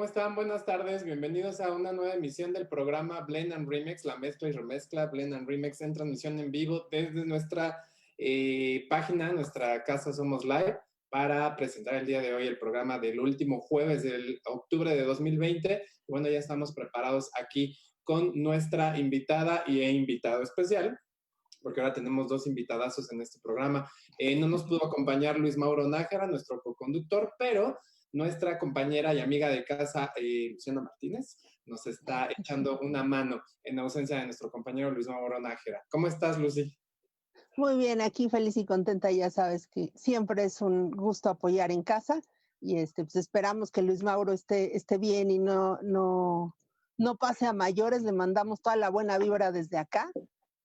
están? Buenas tardes. Bienvenidos a una nueva emisión del programa Blend and Remix, la mezcla y remezcla Blend and Remix en transmisión en vivo desde nuestra página, nuestra casa Somos Live, para presentar el día de hoy el programa del último jueves del octubre de 2020. Bueno, ya estamos preparados aquí con nuestra invitada e invitado especial, porque ahora tenemos dos invitadazos en este programa. No nos pudo acompañar Luis Mauro Nájera, nuestro coconductor, pero nuestra compañera y amiga de casa, Luciana Martínez, nos está echando una mano en ausencia de nuestro compañero Luis Mauro Nájera. ¿Cómo estás, Lucy? Muy bien, aquí feliz y contenta. Ya sabes que siempre es un gusto apoyar en casa y pues esperamos que Luis Mauro esté bien y no pase a mayores. Le mandamos toda la buena vibra desde acá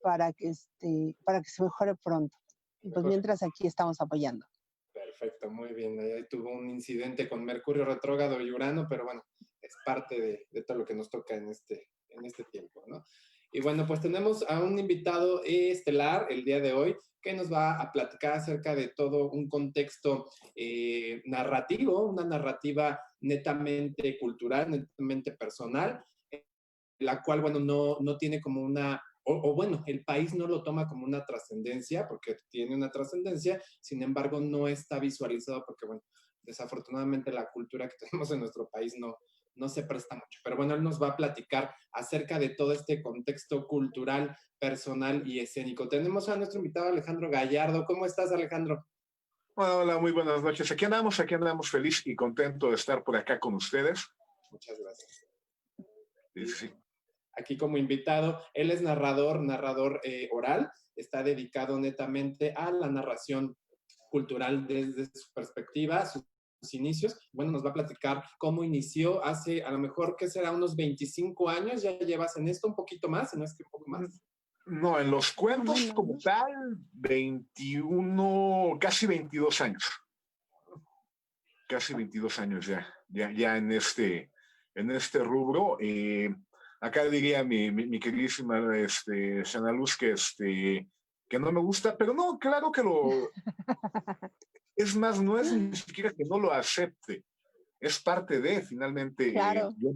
para que se mejore pronto. Y pues mientras aquí estamos apoyando. Perfecto, muy bien. Ahí tuvo un incidente con Mercurio retrógrado y Urano, pero bueno, es parte de todo lo que nos toca en este tiempo, ¿no? Y bueno, pues tenemos a un invitado estelar el día de hoy que nos va a platicar acerca de todo un contexto narrativo, una narrativa netamente cultural, netamente personal, la cual, bueno, no tiene como una, o bueno, el país no lo toma como una trascendencia, porque tiene una trascendencia, sin embargo, no está visualizado porque, bueno, desafortunadamente la cultura que tenemos en nuestro país no se presta mucho. Pero bueno, él nos va a platicar acerca de todo este contexto cultural, personal y escénico. Tenemos a nuestro invitado Alejandro Gallardo. ¿Cómo estás, Alejandro? Hola, muy buenas noches. Aquí andamos feliz y contento de estar por acá con ustedes. Muchas gracias. Sí. Aquí como invitado, él es narrador oral, está dedicado netamente a la narración cultural desde su perspectiva, sus inicios. Bueno, nos va a platicar cómo inició hace, a lo mejor, ¿qué será? Unos 25 años, ya llevas en esto un poquito más, si no es que un poco más. No, en los cuentos como tal, 21, casi 22 años. Casi 22 años ya en este rubro. Acá diría mi queridísima Sana Luz que no me gusta, pero no, claro que lo... Es más, no es ni siquiera que no lo acepte, es parte de, finalmente, claro. Yo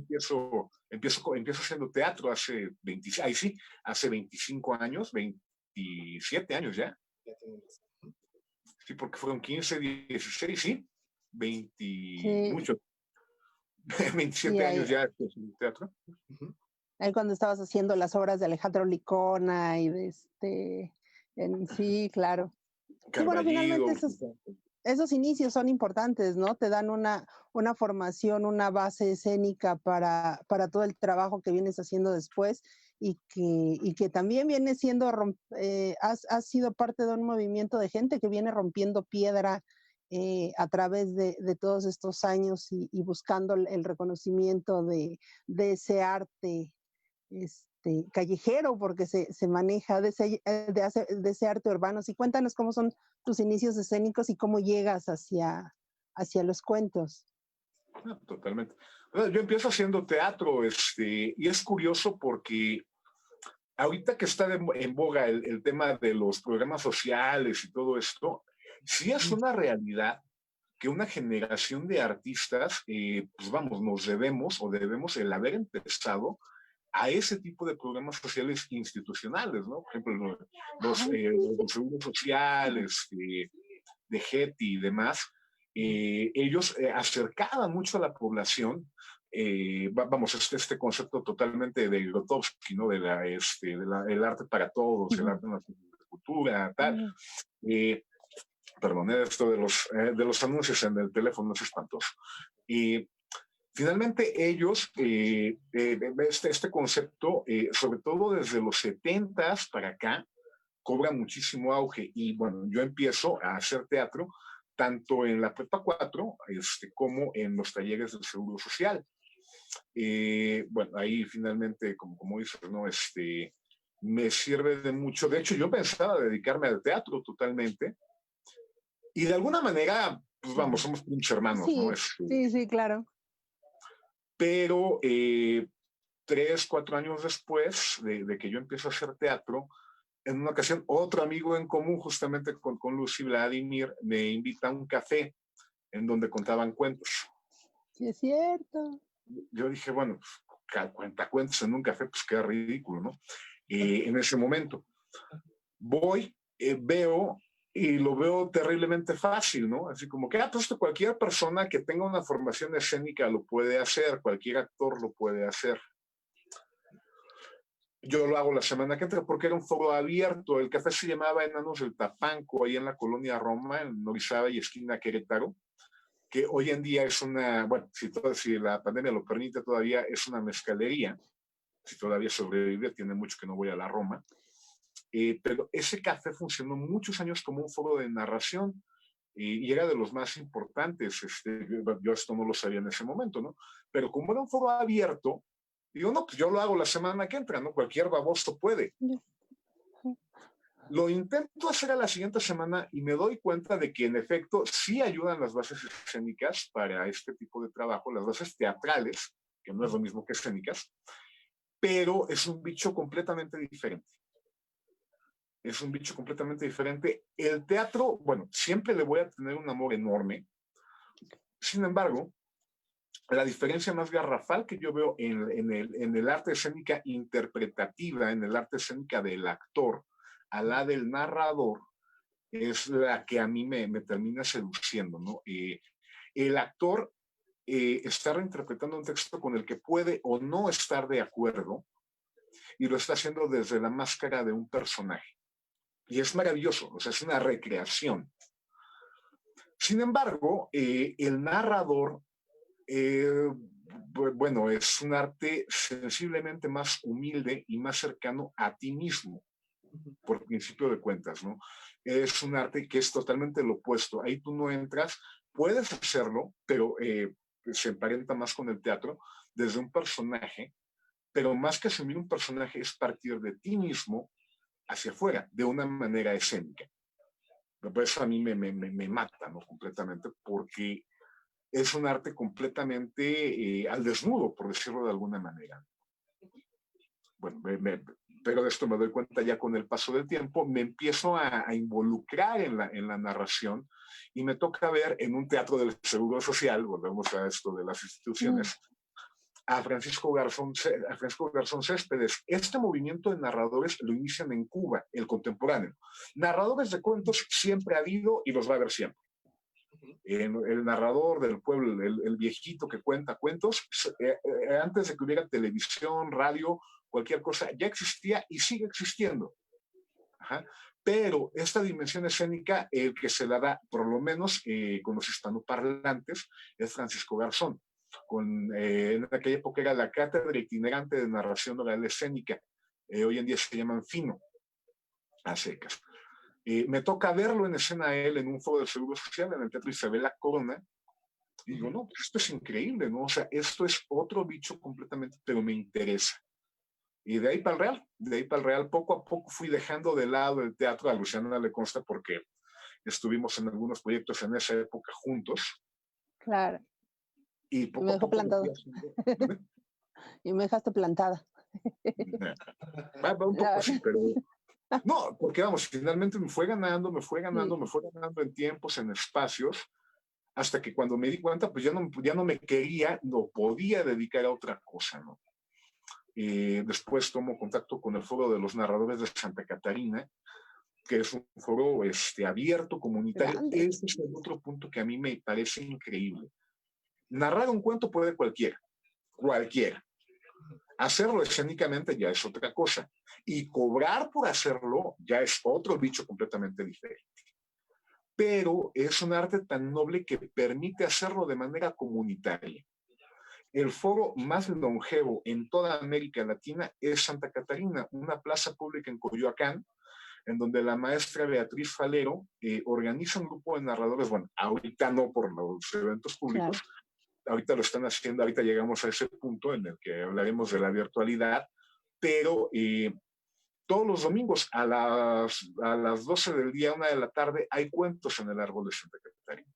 empiezo haciendo teatro hace 25 años, 27 años ya. Sí, porque fueron 15, 16, sí, 20, sí. Mucho. 27 sí, años ya en teatro. Ahí cuando estabas haciendo las obras de Alejandro Licona y sí, claro. Sí, bueno, finalmente esos inicios son importantes, ¿no? Te dan una formación, una base escénica para todo el trabajo que vienes haciendo después y que también viene siendo, has sido parte de un movimiento de gente que viene rompiendo piedra a través de todos estos años y buscando el reconocimiento de ese arte callejero, porque se maneja de ese arte urbano. Sí, cuéntanos cómo son tus inicios escénicos y cómo llegas hacia los cuentos. Totalmente. Bueno, yo empiezo haciendo teatro, y es curioso porque ahorita que está en boga el tema de los programas sociales y todo esto, sí es una realidad que una generación de artistas, pues vamos, debemos el haber empezado a ese tipo de programas sociales institucionales, ¿no? Por ejemplo, los seguros sociales de GETI y demás, ellos acercaban mucho a la población, vamos, este concepto totalmente de Grotowski, ¿no? El arte para todos, el arte en la cultura, tal. Perdón, esto de los anuncios en el teléfono es espantoso. Y finalmente ellos, este concepto, sobre todo desde los 70s para acá, cobra muchísimo auge. Y bueno, yo empiezo a hacer teatro tanto en la Prepa 4 como en los talleres del Seguro Social. Bueno, ahí finalmente, como dices, ¿no? Me sirve de mucho. De hecho, yo pensaba dedicarme al teatro totalmente. Y de alguna manera, pues vamos, somos muchos hermanos, sí, ¿no? Sí, claro. Pero 3, 4 años después de que yo empiezo a hacer teatro, en una ocasión, otro amigo en común, justamente con Lucy Vladimir, me invita a un café en donde contaban cuentos. Sí, es cierto. yo dije, bueno, pues, cuentacuentos en un café, pues queda ridículo, ¿no? En ese momento. Voy, veo y lo veo terriblemente fácil, ¿no? Así como que, pues cualquier persona que tenga una formación escénica lo puede hacer, cualquier actor lo puede hacer. Yo lo hago la semana que entra porque era un foro abierto. El café se llamaba Enanos del Tapanco, ahí en la colonia Roma, en Orizaba y esquina Querétaro, que hoy en día es una, bueno, si la pandemia lo permite todavía, es una mezcalería. Si todavía sobrevive, tiene mucho que no voy a la Roma. Pero ese café funcionó muchos años como un foro de narración y era de los más importantes. Yo esto no lo sabía en ese momento, ¿no? Pero como era un foro abierto, digo, no, pues yo lo hago la semana que entra, ¿no? Cualquier baboso puede. Lo intento hacer a la siguiente semana y me doy cuenta de que en efecto sí ayudan las bases escénicas para este tipo de trabajo, las bases teatrales, que no es lo mismo que escénicas, pero es un bicho completamente diferente. Es un bicho completamente diferente. El teatro, bueno, siempre le voy a tener un amor enorme. Sin embargo, la diferencia más garrafal que yo veo en el arte escénica interpretativa, en el arte escénica del actor, a la del narrador, es la que a mí me termina seduciendo, ¿no? El actor está reinterpretando un texto con el que puede o no estar de acuerdo y lo está haciendo desde la máscara de un personaje. Y es maravilloso, o sea, es una recreación. Sin embargo, el narrador, bueno, es un arte sensiblemente más humilde y más cercano a ti mismo, por principio de cuentas, ¿no? Es un arte que es totalmente lo opuesto. Ahí tú no entras, puedes hacerlo, pero se emparenta más con el teatro desde un personaje, pero más que asumir un personaje es partir de ti mismo hacia afuera, de una manera escénica. Por eso a mí me mata, ¿no? Completamente, porque es un arte completamente al desnudo, por decirlo de alguna manera. Bueno, pero de esto me doy cuenta ya con el paso del tiempo, me empiezo a involucrar en la narración y me toca ver en un teatro del Seguro Social, volvemos a esto de las instituciones, a Francisco Garzón Céspedes. Este movimiento de narradores lo inician en Cuba, el contemporáneo. Narradores de cuentos siempre ha habido y los va a haber siempre. El narrador del pueblo, el viejito que cuenta cuentos, antes de que hubiera televisión, radio, cualquier cosa, ya existía y sigue existiendo. Ajá. Pero esta dimensión escénica, el que se la da, por lo menos con los hispanoparlantes, es Francisco Garzón. En aquella época era la cátedra itinerante de narración oral escénica. Hoy en día se llaman FINO, a secas. Me toca verlo en escena a él en un foro del Seguro Social en el Teatro Isabela Corona. Y digo, no, pues esto es increíble, ¿no? O sea, esto es otro bicho completamente, pero me interesa. Y de ahí para el Real, poco a poco fui dejando de lado el teatro. A Luciana le consta porque estuvimos en algunos proyectos en esa época juntos. Claro. Y poco me dejó plantado. Y me dejaste plantada. Un poco sí, pero no, porque vamos, finalmente me fue ganando en tiempos, en espacios, hasta que cuando me di cuenta, pues ya no me quería, no podía dedicar a otra cosa, ¿no? Después tomo contacto con el Foro de los Narradores de Santa Catarina, que es un foro abierto, comunitario. Ese es el otro punto que a mí me parece increíble. Narrar un cuento puede cualquiera. Hacerlo escénicamente ya es otra cosa. Y cobrar por hacerlo ya es otro bicho completamente diferente. Pero es un arte tan noble que permite hacerlo de manera comunitaria. El foro más longevo en toda América Latina es Santa Catarina, una plaza pública en Coyoacán, en donde la maestra Beatriz Falero organiza un grupo de narradores, bueno, ahorita no por los eventos públicos, claro. Ahorita lo están haciendo, ahorita llegamos a ese punto en el que hablaremos de la virtualidad, pero todos los domingos a las 12 del día, 1 de la tarde, hay cuentos en el árbol de Santa Catarina.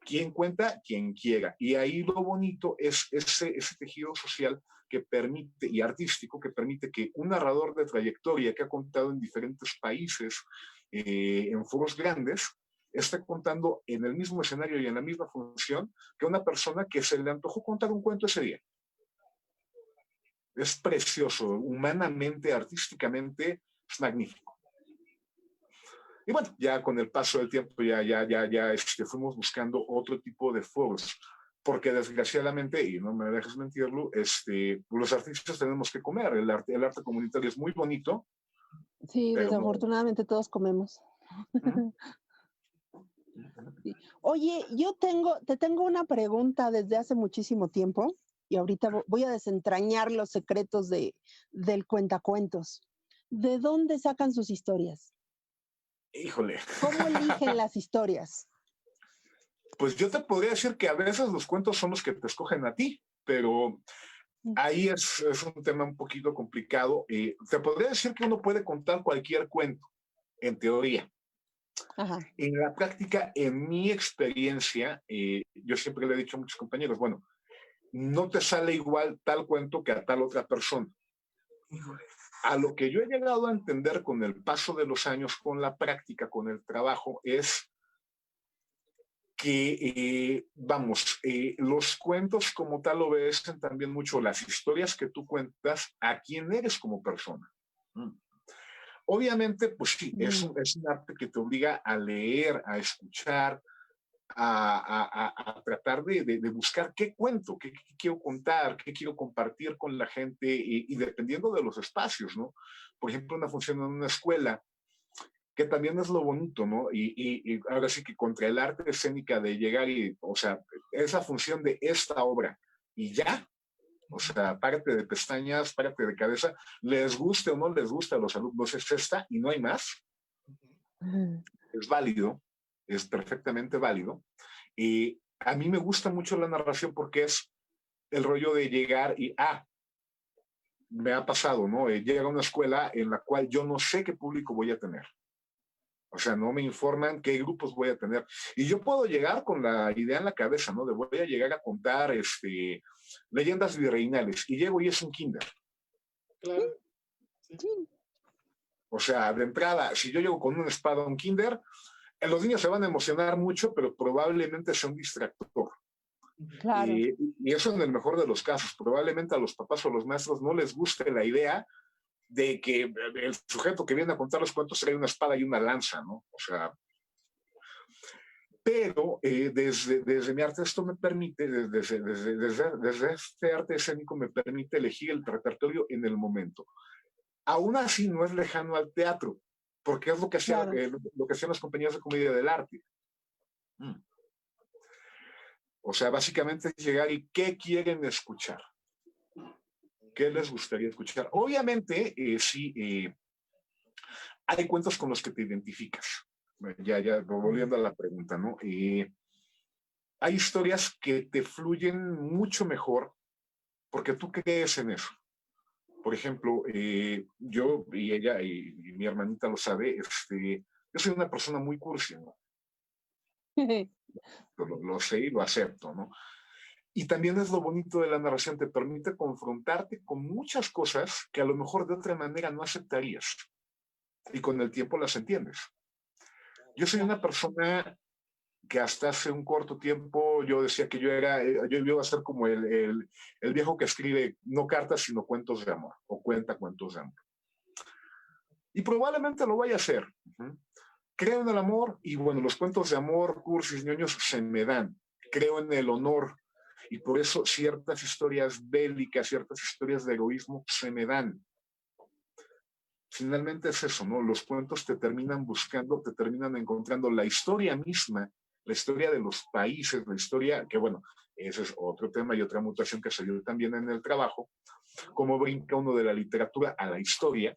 Quien cuenta, quien quiera. Y ahí lo bonito es ese tejido social que permite, y artístico, que permite que un narrador de trayectoria que ha contado en diferentes países, en foros grandes, está contando en el mismo escenario y en la misma función que una persona que se le antojó contar un cuento ese día. Es precioso, humanamente, artísticamente, es magnífico. Y bueno, ya con el paso del tiempo ya fuimos buscando otro tipo de foros, porque desgraciadamente, y no me dejes mentirlo, los artistas tenemos que comer. El arte comunitario es muy bonito. Sí, desafortunadamente no. Todos comemos. Sí. Oye, te tengo una pregunta desde hace muchísimo tiempo y ahorita voy a desentrañar los secretos del cuentacuentos. ¿De dónde sacan sus historias? Híjole. ¿Cómo eligen las historias? Pues yo te podría decir que a veces los cuentos son los que te escogen a ti, pero ahí es un tema un poquito complicado. Te podría decir que uno puede contar cualquier cuento, en teoría. Ajá. En la práctica, en mi experiencia, yo siempre le he dicho a muchos compañeros, bueno, no te sale igual tal cuento que a tal otra persona. A lo que yo he llegado a entender con el paso de los años, con la práctica, con el trabajo, es que, los cuentos como tal obedecen también mucho las historias que tú cuentas a quién eres como persona. Obviamente, pues sí, es un arte que te obliga a leer, a escuchar, a tratar de buscar qué cuento, qué quiero contar, qué quiero compartir con la gente y dependiendo de los espacios, ¿no? Por ejemplo, una función en una escuela, que también es lo bonito, ¿no? Y ahora sí que contra el arte escénica de llegar o sea, esa función de esta obra y ya, o sea, párate de pestañas, párate de cabeza, les guste o no les guste a los alumnos, es esta y no hay más. Es válido, es perfectamente válido. Y a mí me gusta mucho la narración porque es el rollo de llegar y, me ha pasado, ¿no? Llega a una escuela en la cual yo no sé qué público voy a tener. O sea, no me informan qué grupos voy a tener. Y yo puedo llegar con la idea en la cabeza, ¿no? De voy a llegar a contar leyendas virreinales. Y llego y es un kinder. Claro. Sí. O sea, de entrada, si yo llego con una espada a un kinder, los niños se van a emocionar mucho, pero probablemente sea un distractor. Claro. Y eso en el mejor de los casos. Probablemente a los papás o los maestros no les guste la idea de que el sujeto que viene a contar los cuentos trae una espada y una lanza, ¿no? O sea, pero desde mi arte esto me permite, desde este arte escénico me permite elegir el repertorio en el momento. Aún así no es lejano al teatro, porque es lo que hacían las compañías de comedia del arte. O sea, básicamente es llegar y ¿qué quieren escuchar? ¿Qué les gustaría escuchar? Obviamente, sí, hay cuentos con los que te identificas. Ya, volviendo a la pregunta, ¿no? Hay historias que te fluyen mucho mejor porque tú crees en eso. Por ejemplo, yo y ella y mi hermanita lo sabe, yo soy una persona muy cursi, ¿no? Lo sé y lo acepto, ¿no? Y también es lo bonito de la narración, te permite confrontarte con muchas cosas que a lo mejor de otra manera no aceptarías. Y con el tiempo las entiendes. Yo soy una persona que hasta hace un corto tiempo yo decía que yo iba a ser como el viejo que escribe no cartas, sino cuentos de amor, o cuenta cuentos de amor. Y probablemente lo vaya a hacer. Creo en el amor, y bueno, los cuentos de amor, cursis, ñoños, se me dan. Creo en el honor, y por eso ciertas historias bélicas, ciertas historias de heroísmo se me dan. Finalmente es eso, ¿no? Los cuentos te terminan buscando, te terminan encontrando la historia misma, la historia de los países, la historia, que bueno, ese es otro tema y otra mutación que se dio también en el trabajo, cómo brinca uno de la literatura a la historia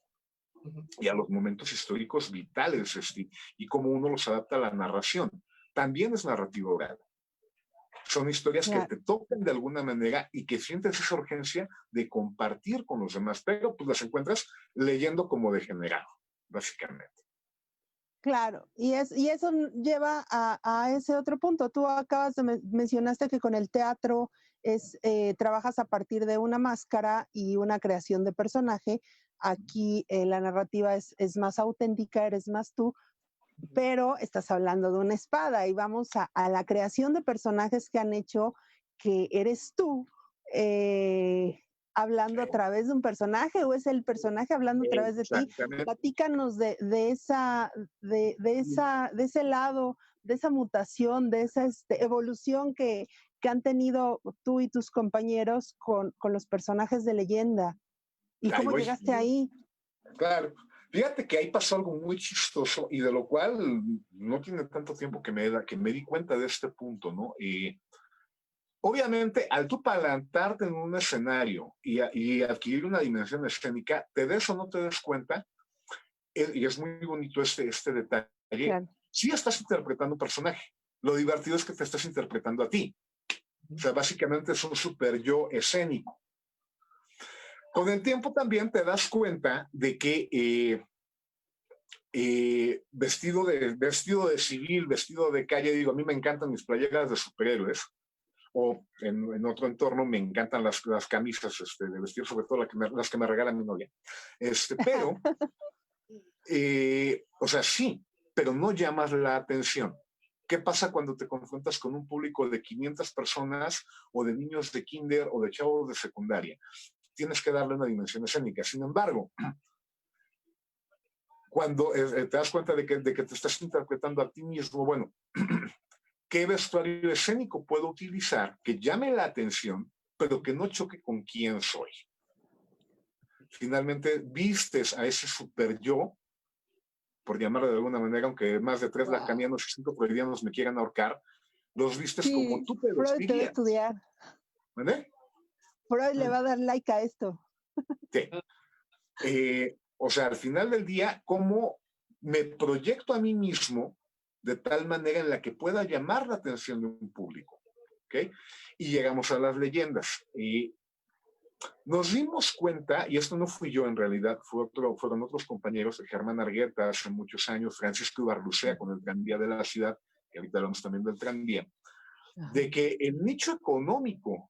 y a los momentos históricos vitales, y cómo uno los adapta a la narración. También es narrativa oral. Son historias que te tocan de alguna manera y que sientes esa urgencia de compartir con los demás, pero pues las encuentras leyendo como degenerado, básicamente. Claro, y eso lleva a ese otro punto. Tú acabas de mencionaste que con el teatro trabajas a partir de una máscara y una creación de personaje. Aquí la narrativa es más auténtica, eres más tú, pero estás hablando de una espada y vamos a la creación de personajes que han hecho que eres tú hablando a través de un personaje o es el personaje hablando a través de ti. Platícanos de ese lado, de esa mutación, de esa evolución que han tenido tú y tus compañeros con los personajes de leyenda. ¿Y cómo llegaste ahí? Claro. Fíjate que ahí pasó algo muy chistoso y de lo cual no tiene tanto tiempo que me di cuenta de este punto, ¿no? Obviamente, al tú plantarte en un escenario y adquirir una dimensión escénica, te des o no te des cuenta, y es muy bonito este detalle, claro. Sí estás interpretando un personaje. Lo divertido es que te estás interpretando a ti. O sea, básicamente es un super yo escénico. Con el tiempo también te das cuenta de que vestido de civil, vestido de calle, digo, a mí me encantan mis playeras de superhéroes, o en otro entorno me encantan las camisas de vestir, sobre todo las que me regala mi novia. Pero, o sea, sí, pero no llamas la atención. ¿Qué pasa cuando te confrontas con un público de 500 personas o de niños de kinder o de chavos de secundaria? Tienes que darle una dimensión escénica. Sin embargo, cuando te das cuenta de que te estás interpretando a ti mismo, bueno, ¿qué vestuario escénico puedo utilizar que llame la atención, pero que no choque con quién soy? Finalmente, vistes a ese super yo, por llamarlo de alguna manera, aunque más de 3 lacanianos y 5 freudianos me quieran ahorcar, los vistes sí, como tú te vestirías. Freud te va a estudiar. ¿Vale? Freud le va a dar like a esto. Sí. O sea, al final del día, ¿cómo me proyecto a mí mismo de tal manera en la que pueda llamar la atención de un público? ¿Okay? Y llegamos a las leyendas. Nos dimos cuenta, y esto no fui yo en realidad, fueron otros compañeros, Germán Argueta hace muchos años, Francisco Ibarlucea con el tranvía de la ciudad, que ahorita hablamos también del tranvía, de que el nicho económico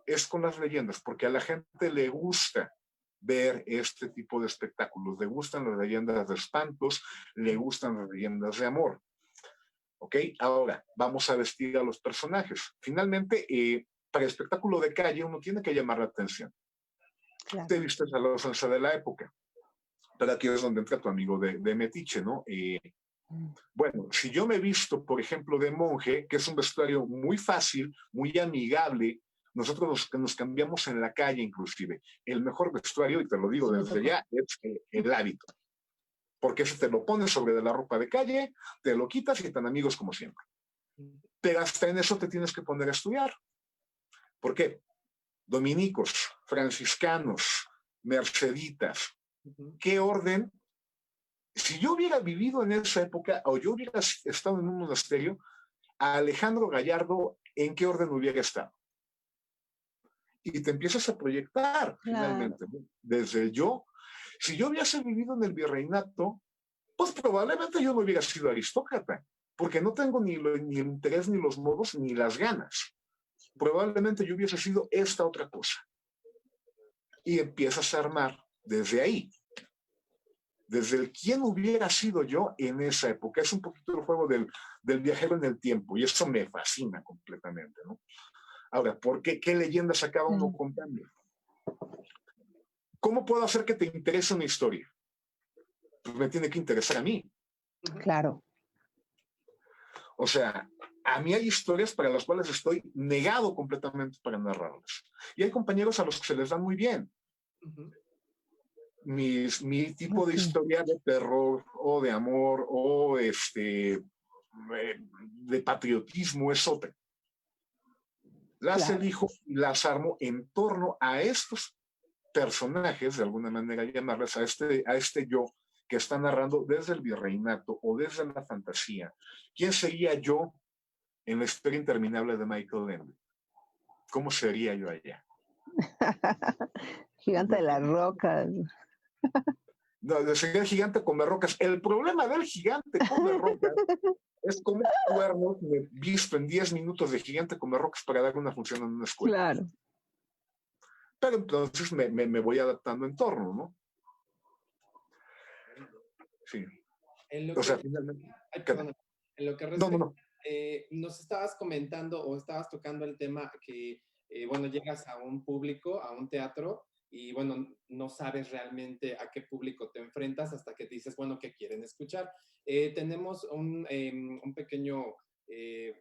es con las leyendas, porque a la gente le gusta ver este tipo de espectáculos, le gustan las leyendas de espantos, le gustan las leyendas de amor. ¿Ok? Ahora, vamos a vestir a los personajes. Finalmente, para el espectáculo de calle uno tiene que llamar la atención. Claro. Te vistes a la usanza de la época. Pero aquí es donde entra tu amigo de Metiche, ¿no? Bueno, si yo me visto, por ejemplo, de monje, que es un vestuario muy fácil, muy amigable, nosotros nos cambiamos en la calle inclusive. El mejor vestuario, y te lo digo desde ya, es el hábito. Porque si te lo pones sobre de la ropa de calle, te lo quitas y están amigos como siempre. Pero hasta en eso te tienes que poner a estudiar. ¿Por qué? Dominicos, franciscanos, merceditas. ¿Qué orden? Si yo hubiera vivido en esa época o yo hubiera estado en un monasterio, a Alejandro Gallardo, ¿en qué orden hubiera estado? Y te empiezas a proyectar, finalmente, ¿no? Desde el yo. Si yo hubiese vivido en el virreinato, pues probablemente yo no hubiera sido aristócrata, porque no tengo ni el interés, ni los modos, ni las ganas. Probablemente yo hubiese sido esta otra cosa. Y empiezas a armar desde ahí. Desde el quién hubiera sido yo en esa época. Es un poquito el juego del viajero en el tiempo, y eso me fascina completamente, ¿no? Ahora, ¿por qué? ¿Qué leyendas acaba uno contando? ¿Cómo puedo hacer que te interese una historia? Pues me tiene que interesar a mí. Claro. O sea, a mí hay historias para las cuales estoy negado completamente para narrarlas. Y hay compañeros a los que se les da muy bien. Mi tipo de historia de terror o de amor o de patriotismo es otra. Las elijo y las armo en torno a estos personajes, de alguna manera llamarles, a este yo que está narrando desde el virreinato o desde la fantasía. ¿Quién sería yo en la historia interminable de Michael Ende? ¿Cómo sería yo allá? Gigante de las rocas. No, sería el gigante come rocas. El problema del gigante come rocas es como cuernos me visto en 10 minutos de gigante come rocas para dar una función en una escuela. Claro. Pero entonces me voy adaptando en torno, ¿no? Sí. En lo O que, sea, finalmente... ay, perdona, en lo que No, no, respecta, no. nos estabas comentando o estabas tocando el tema que, bueno, llegas a un público, a un teatro, y bueno, no sabes realmente a qué público te enfrentas hasta que dices, bueno, ¿qué quieren escuchar? Tenemos un pequeño,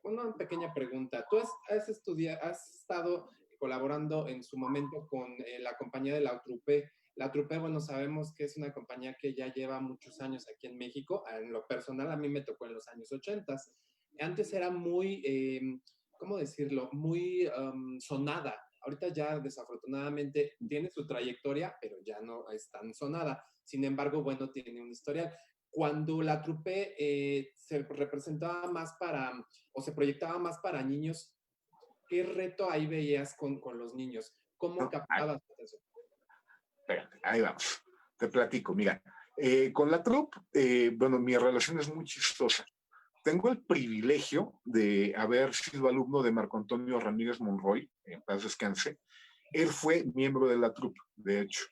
una pequeña pregunta. ¿Tú has estudiado, has estado colaborando en su momento con la compañía de La Troupe? La Troupe, bueno, sabemos que es una compañía que ya lleva muchos años aquí en México. En lo personal, a mí me tocó en los años 80. Antes era muy, ¿cómo decirlo? Muy sonada. Ahorita ya desafortunadamente tiene su trayectoria, pero ya no es tan sonada. Sin embargo, bueno, tiene un historial. Cuando La Troupe se representaba más para, o se proyectaba más para niños, ¿qué reto ahí veías con los niños? ¿Cómo No, ahí, captabas su atención? espérate, ahí vamos. Te platico, mira. Con la troupe, bueno, mi relación es muy chistosa. Tengo el privilegio de haber sido alumno de Marco Antonio Ramírez Monroy, en paz descanse. Él fue miembro de la troupe, de hecho.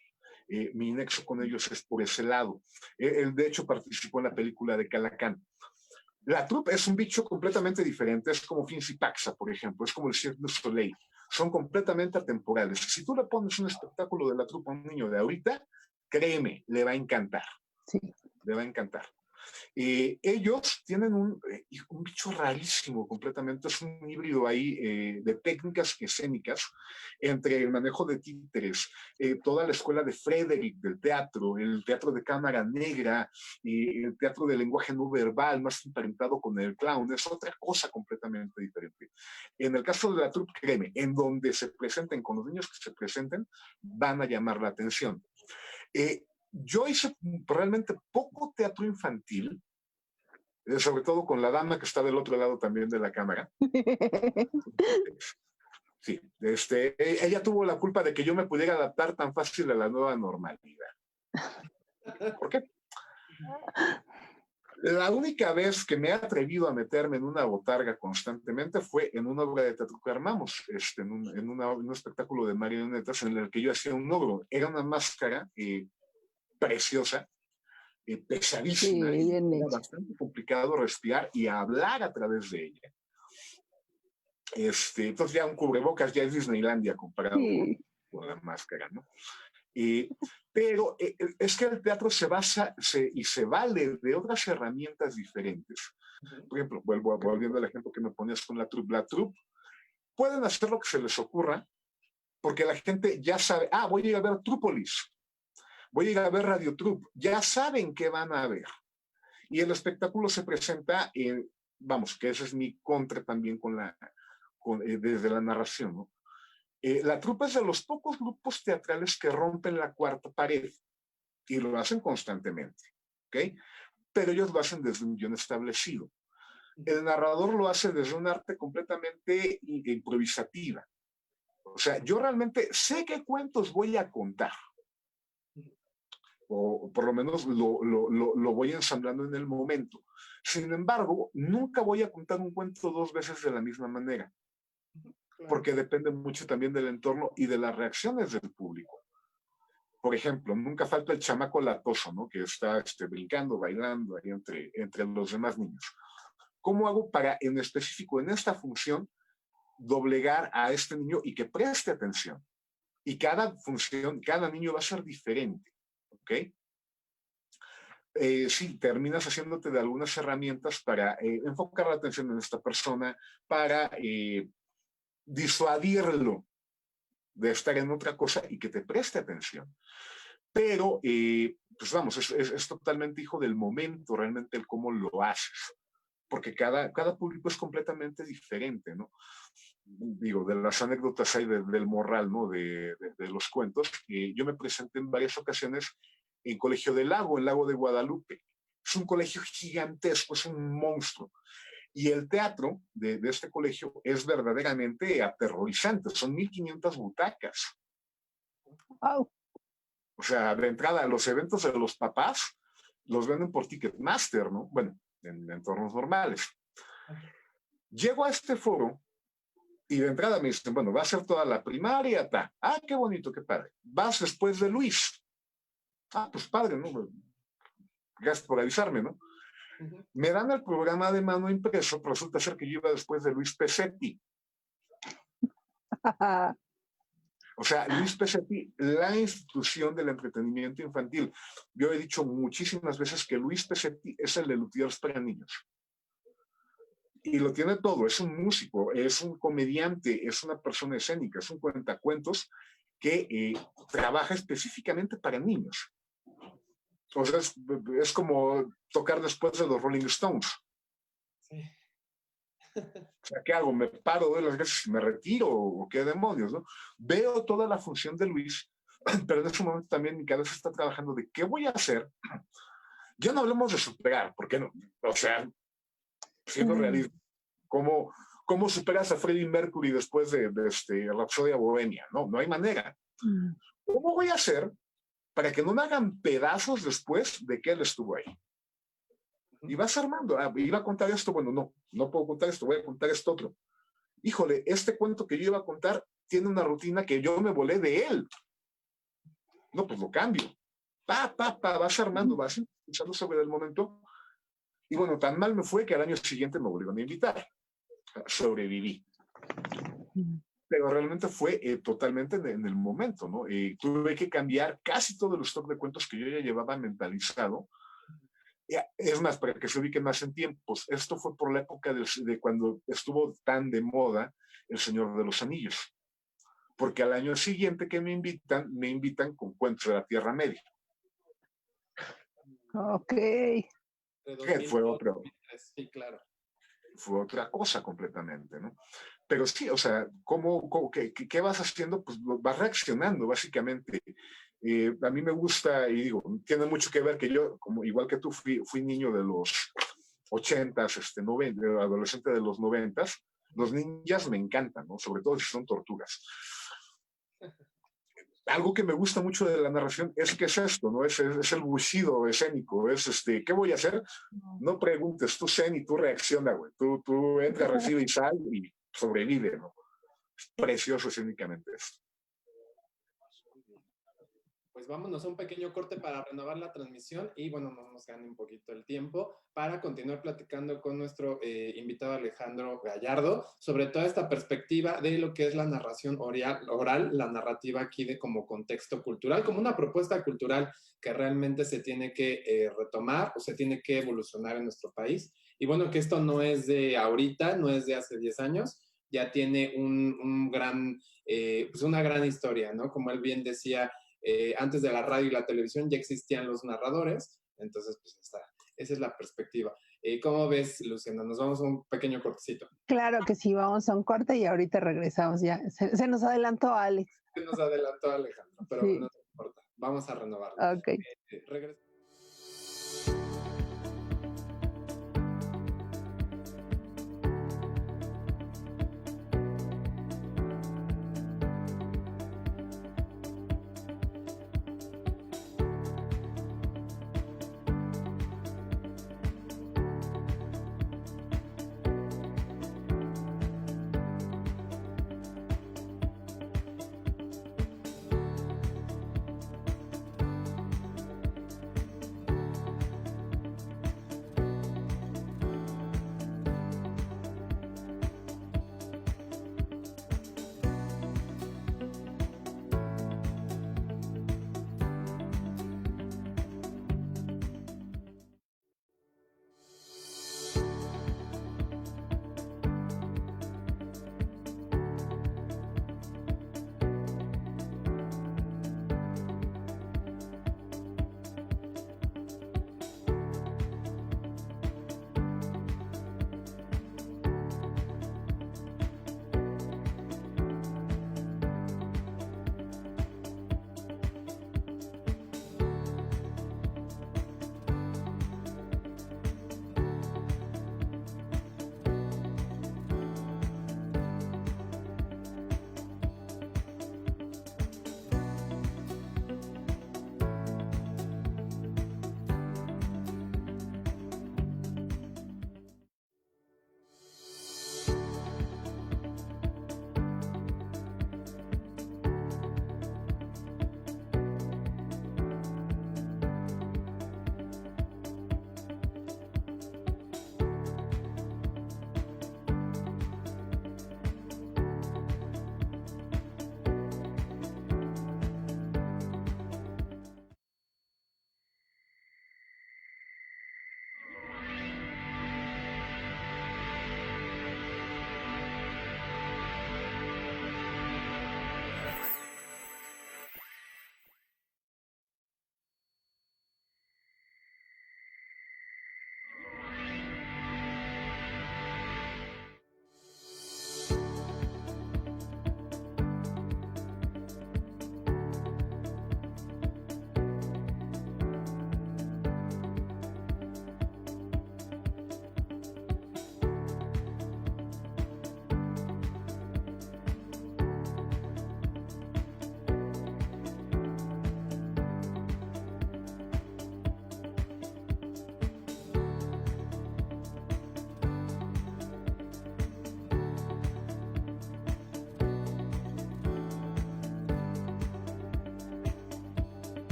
Mi nexo con ellos es por ese lado. Él, de hecho, participó en la película de Calacán. La troupe es un bicho completamente diferente, es como Finzi Paxa, por ejemplo, es como el Cirque du Soleil. Son completamente atemporales. Si tú le pones un espectáculo de la troupe a un niño de ahorita, créeme, le va a encantar. Sí. Le va a encantar. Ellos tienen un bicho rarísimo completamente, es un híbrido ahí de técnicas escénicas entre el manejo de títeres, toda la escuela de Frederick del teatro, el teatro de cámara negra, el teatro de lenguaje no verbal, más emparentado con el clown, es otra cosa completamente diferente. En el caso de la troupe, créeme, en donde se presenten, con los niños que se presenten, van a llamar la atención. Yo hice realmente poco teatro infantil, sobre todo con la dama que está del otro lado también de la cámara. Sí, ella tuvo la culpa de que yo me pudiera adaptar tan fácil a la nueva normalidad. ¿Por qué? La única vez que me he atrevido a meterme en una botarga constantemente fue en una obra de teatro que armamos, en un espectáculo de marionetas en el que yo hacía un ogro. Era una máscara preciosa, pesadísima, sí, y era bastante complicado respirar y hablar a través de ella. Entonces ya un cubrebocas ya es Disneylandia comparado con la máscara, ¿no? Pero es que el teatro se basa y se vale de otras herramientas diferentes. Por ejemplo, volviendo al ejemplo que me ponías con la troupe. La troupe pueden hacer lo que se les ocurra porque la gente ya sabe, voy a ir a ver Trúpolis, voy a ir a ver Radio Troupe, ya saben qué van a ver. Y el espectáculo se presenta, vamos, que ese es mi contra también desde la narración, ¿no? La troupe es de los pocos grupos teatrales que rompen la cuarta pared y lo hacen constantemente, ¿ok? Pero ellos lo hacen desde un guión establecido. El narrador lo hace desde un arte completamente improvisativa. O sea, yo realmente sé qué cuentos voy a contar, o por lo menos lo voy ensamblando en el momento. Sin embargo, nunca voy a contar un cuento dos veces de la misma manera, porque depende mucho también del entorno y de las reacciones del público. Por ejemplo, nunca falta el chamaco latoso, ¿no? Que está brincando, bailando ahí entre los demás niños. ¿Cómo hago para, en específico, en esta función, doblegar a este niño y que preste atención? Y cada función, cada niño va a ser diferente, ¿ok? Sí, terminas haciéndote de algunas herramientas para enfocar la atención en esta persona, para disuadirlo de estar en otra cosa y que te preste atención. Pero, pues vamos, es totalmente hijo del momento, realmente el cómo lo haces, porque cada público es completamente diferente, ¿no? Digo, de las anécdotas hay del morral, ¿no? De los cuentos. Yo me presenté en varias ocasiones en Colegio del Lago, el Lago de Guadalupe. Es un colegio gigantesco, es un monstruo. Y el teatro de este colegio es verdaderamente aterrorizante. Son 1,500 butacas. Oh. O sea, de entrada, los eventos de los papás los venden por Ticketmaster, ¿no? Bueno, en entornos normales. Llego a este foro y de entrada me dicen, bueno, va a ser toda la primaria, ta. Qué bonito, qué padre. Vas después de Luis. Pues padre, ¿no? Gracias por avisarme, ¿no? Me dan el programa de mano impreso, pero resulta ser que yo iba después de Luis Pesetti. O sea, Luis Pesetti, la institución del entretenimiento infantil. Yo he dicho muchísimas veces que Luis Pesetti es el de Luthiers para niños. Y lo tiene todo, es un músico, es un comediante, es una persona escénica, es un cuentacuentos que trabaja específicamente para niños. O sea, es como tocar después de los Rolling Stones. Sí. O sea, ¿qué hago? ¿Me paro, doy las gracias y me retiro? ¿O qué demonios, no? Veo toda la función de Luis, pero en ese momento también mi cabeza está trabajando de qué voy a hacer. Ya no hablemos de superar, ¿por qué no? O sea, siendo realista, ¿cómo superas a Freddie Mercury después de Rhapsodia Bohemia? No hay manera. ¿Cómo voy a hacer para que no me hagan pedazos después de que él estuvo ahí? Y vas armando, iba a contar esto, bueno, no puedo contar esto, voy a contar esto otro. Híjole, este cuento que yo iba a contar tiene una rutina que yo me volé de él. No, pues lo cambio. Vas armando, vas pensando sobre el momento. Y bueno, tan mal me fue que al año siguiente me volvieron a invitar. Sobreviví. Pero realmente fue totalmente en el momento, ¿no? Tuve que cambiar casi todo el stock de cuentos que yo ya llevaba mentalizado. Es más, para que se ubiquen más en tiempos, esto fue por la época de cuando estuvo tan de moda El Señor de los Anillos. Porque al año siguiente que me invitan con Cuentos de la Tierra Media. Ok. Que fue otro. Sí, claro. Fue otra cosa completamente, ¿no? Pero sí, o sea, ¿qué vas haciendo? Pues vas reaccionando, básicamente. A mí me gusta, y digo, tiene mucho que ver que yo, como igual que tú, fui niño de los 80s, 90, adolescente de los 90s. Los ninjas me encantan, ¿no? Sobre todo si son tortugas. Algo que me gusta mucho de la narración es que es esto, ¿no? Es el bushido escénico, es ¿qué voy a hacer? No preguntes, tú zen y tú reacciona, güey. Tú entra, recibe y sal y sobrevive, ¿no? Es precioso escénicamente esto. Pues vámonos a un pequeño corte para renovar la transmisión y bueno, no nos gane un poquito el tiempo para continuar platicando con nuestro invitado Alejandro Gallardo sobre toda esta perspectiva de lo que es la narración oral, la narrativa aquí como contexto cultural, como una propuesta cultural que realmente se tiene que retomar o se tiene que evolucionar en nuestro país. Y bueno, que esto no es de ahorita, no es de hace 10 años, ya tiene pues una gran historia, ¿no? Como él bien decía, antes de la radio y la televisión ya existían los narradores, entonces pues esa es la perspectiva. ¿Cómo ves, Luciana? Nos vamos a un pequeño cortecito. Claro que sí, vamos a un corte y ahorita regresamos ya. Se nos adelantó Alex. Se nos adelantó Alejandro, pero sí, no importa, vamos a renovarlo. Ok. Regresamos.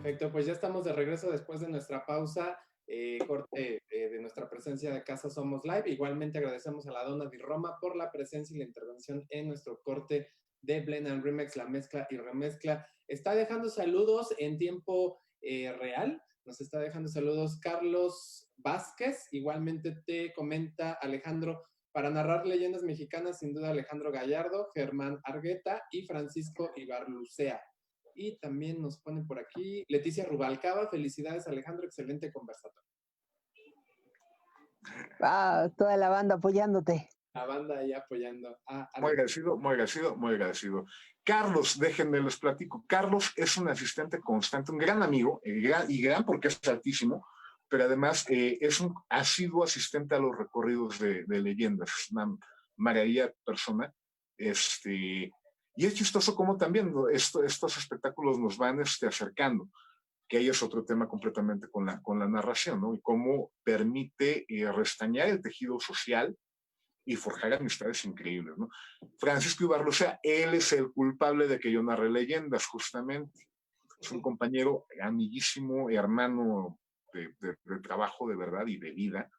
Perfecto, pues ya estamos de regreso después de nuestra pausa, corte de nuestra presencia de Casa Somos Live. Igualmente agradecemos a la Dona di Roma por la presencia y la intervención en nuestro corte de Blend and Remix, la mezcla y remezcla. Está dejando saludos en tiempo real. Nos está dejando saludos Carlos Vázquez. Igualmente te comenta Alejandro, para narrar leyendas mexicanas, sin duda Alejandro Gallardo, Germán Argueta y Francisco Ibarlucea. Y también nos ponen por aquí Leticia Rubalcaba. Felicidades, Alejandro. Excelente conversatorio. Toda la banda apoyándote. La banda ahí apoyando. Muy agradecido, muy agradecido, muy agradecido. Carlos, déjenme les platico. Carlos es un asistente constante, un gran amigo, y gran porque es altísimo, pero además es un asiduo asistente a los recorridos de leyendas. Es una maravilla persona. Y es chistoso cómo también estos espectáculos nos van acercando, que ahí es otro tema completamente con la narración, ¿no? Y cómo permite restañar el tejido social y forjar amistades increíbles, ¿no? Francisco Ibarlucea, él es el culpable de que yo narre leyendas, justamente. Es un compañero, amiguísimo, hermano de trabajo de verdad y de vida.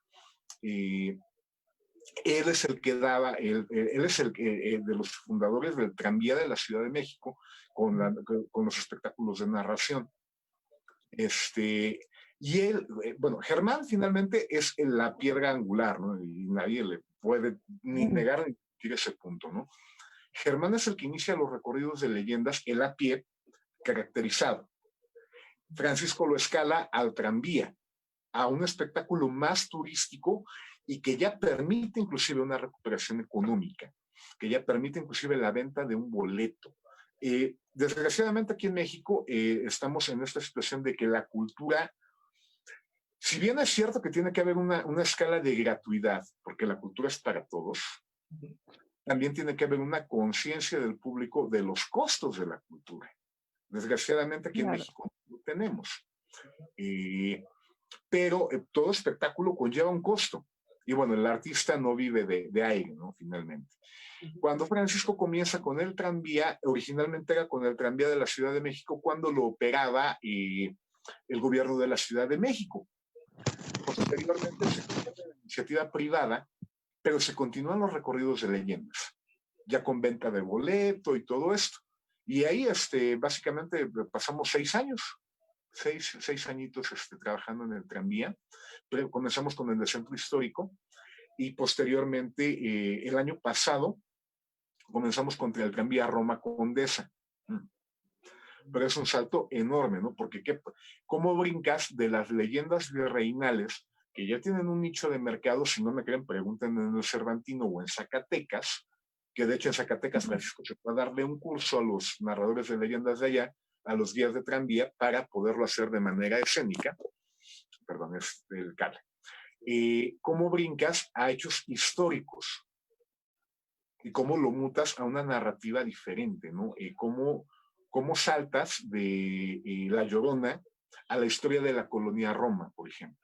Él es el que daba, él es el de los fundadores del tranvía de la Ciudad de México con los espectáculos de narración. Y él, bueno, Germán finalmente es la piedra angular, ¿no? Y nadie le puede ni negar ni discutir ese punto, ¿no? Germán es el que inicia los recorridos de leyendas, el a pie caracterizado. Francisco lo escala al tranvía, a un espectáculo más turístico y que ya permite inclusive una recuperación económica, que ya permite inclusive la venta de un boleto. Desgraciadamente aquí en México estamos en esta situación de que la cultura, si bien es cierto que tiene que haber una escala de gratuidad, porque la cultura es para todos, también tiene que haber una conciencia del público de los costos de la cultura. Desgraciadamente aquí en México no lo tenemos. Pero todo espectáculo conlleva un costo. Y bueno, el artista no vive de aire, ¿no? Finalmente. Cuando Francisco comienza con el tranvía, originalmente era con el tranvía de la Ciudad de México cuando lo operaba el gobierno de la Ciudad de México. Posteriormente se convierte en una iniciativa privada, pero se continúan los recorridos de leyendas, ya con venta de boleto y todo esto. Y ahí básicamente pasamos 6 años. Seis añitos trabajando en el tranvía. Pero comenzamos con el del centro histórico y posteriormente el año pasado comenzamos con el tranvía Roma Condesa. Pero es un salto enorme, ¿no? Porque ¿cómo brincas de las leyendas virreinales que ya tienen un nicho de mercado? Si no me creen, pregunten en el Cervantino o en Zacatecas, que de hecho en Zacatecas Francisco se puede darle un curso a los narradores de leyendas de allá, a los guías de tranvía, para poderlo hacer de manera escénica. Perdón, es el cable. ¿Cómo brincas a hechos históricos? Y cómo lo mutas a una narrativa diferente, ¿no? ¿Cómo saltas de La Llorona a la historia de la colonia Roma, por ejemplo?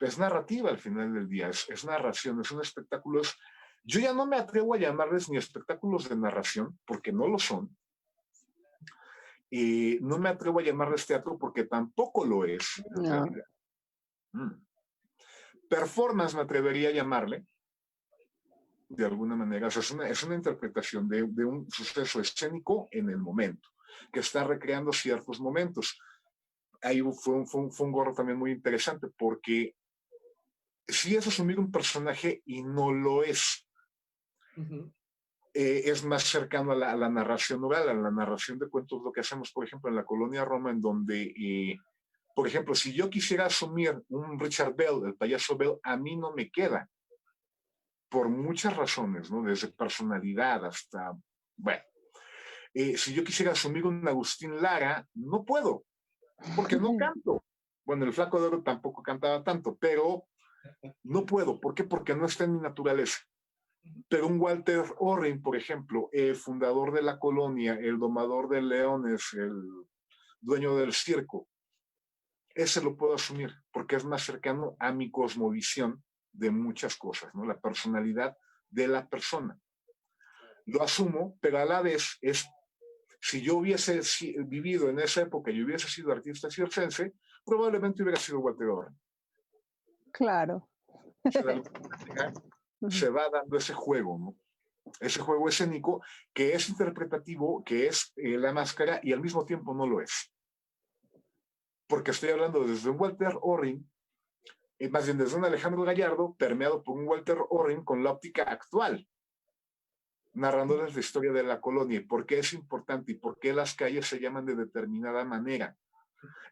Es narrativa al final del día, es narración, es un espectáculo. Yo ya no me atrevo a llamarles ni espectáculos de narración, porque no lo son. No me atrevo a llamarles teatro porque tampoco lo es, en realidad. Performance me atrevería a llamarle, de alguna manera. O sea, es una interpretación de un suceso escénico en el momento, que está recreando ciertos momentos. Ahí fue un gorro también muy interesante, porque sí es asumir un personaje y no lo es. Es más cercano a la narración oral, a la narración de cuentos, lo que hacemos, por ejemplo, en la colonia Roma, en donde, por ejemplo, si yo quisiera asumir un Richard Bell, el payaso Bell, a mí no me queda, por muchas razones, ¿no? Desde personalidad hasta, bueno, si yo quisiera asumir un Agustín Lara, no puedo, porque no canto. Bueno, el Flaco de Oro tampoco cantaba tanto, pero no puedo. ¿Por qué? Porque no está en mi naturaleza. Pero un Walter Orrin, por ejemplo, el fundador de la colonia, el domador de leones, el dueño del circo, ese lo puedo asumir porque es más cercano a mi cosmovisión de muchas cosas, ¿no? La personalidad de la persona. Lo asumo, pero a la vez es Si yo hubiese vivido en esa época y hubiese sido artista circense, probablemente hubiera sido Walter Orrin. Claro. De alguna manera se va dando ese juego, ¿no? Ese juego escénico que es interpretativo, que es la máscara y al mismo tiempo no lo es. Porque estoy hablando desde un Walter Orrin, más bien desde un Alejandro Gallardo, permeado por un Walter Orrin con la óptica actual, narrándoles la historia de la colonia y por qué es importante y por qué las calles se llaman de determinada manera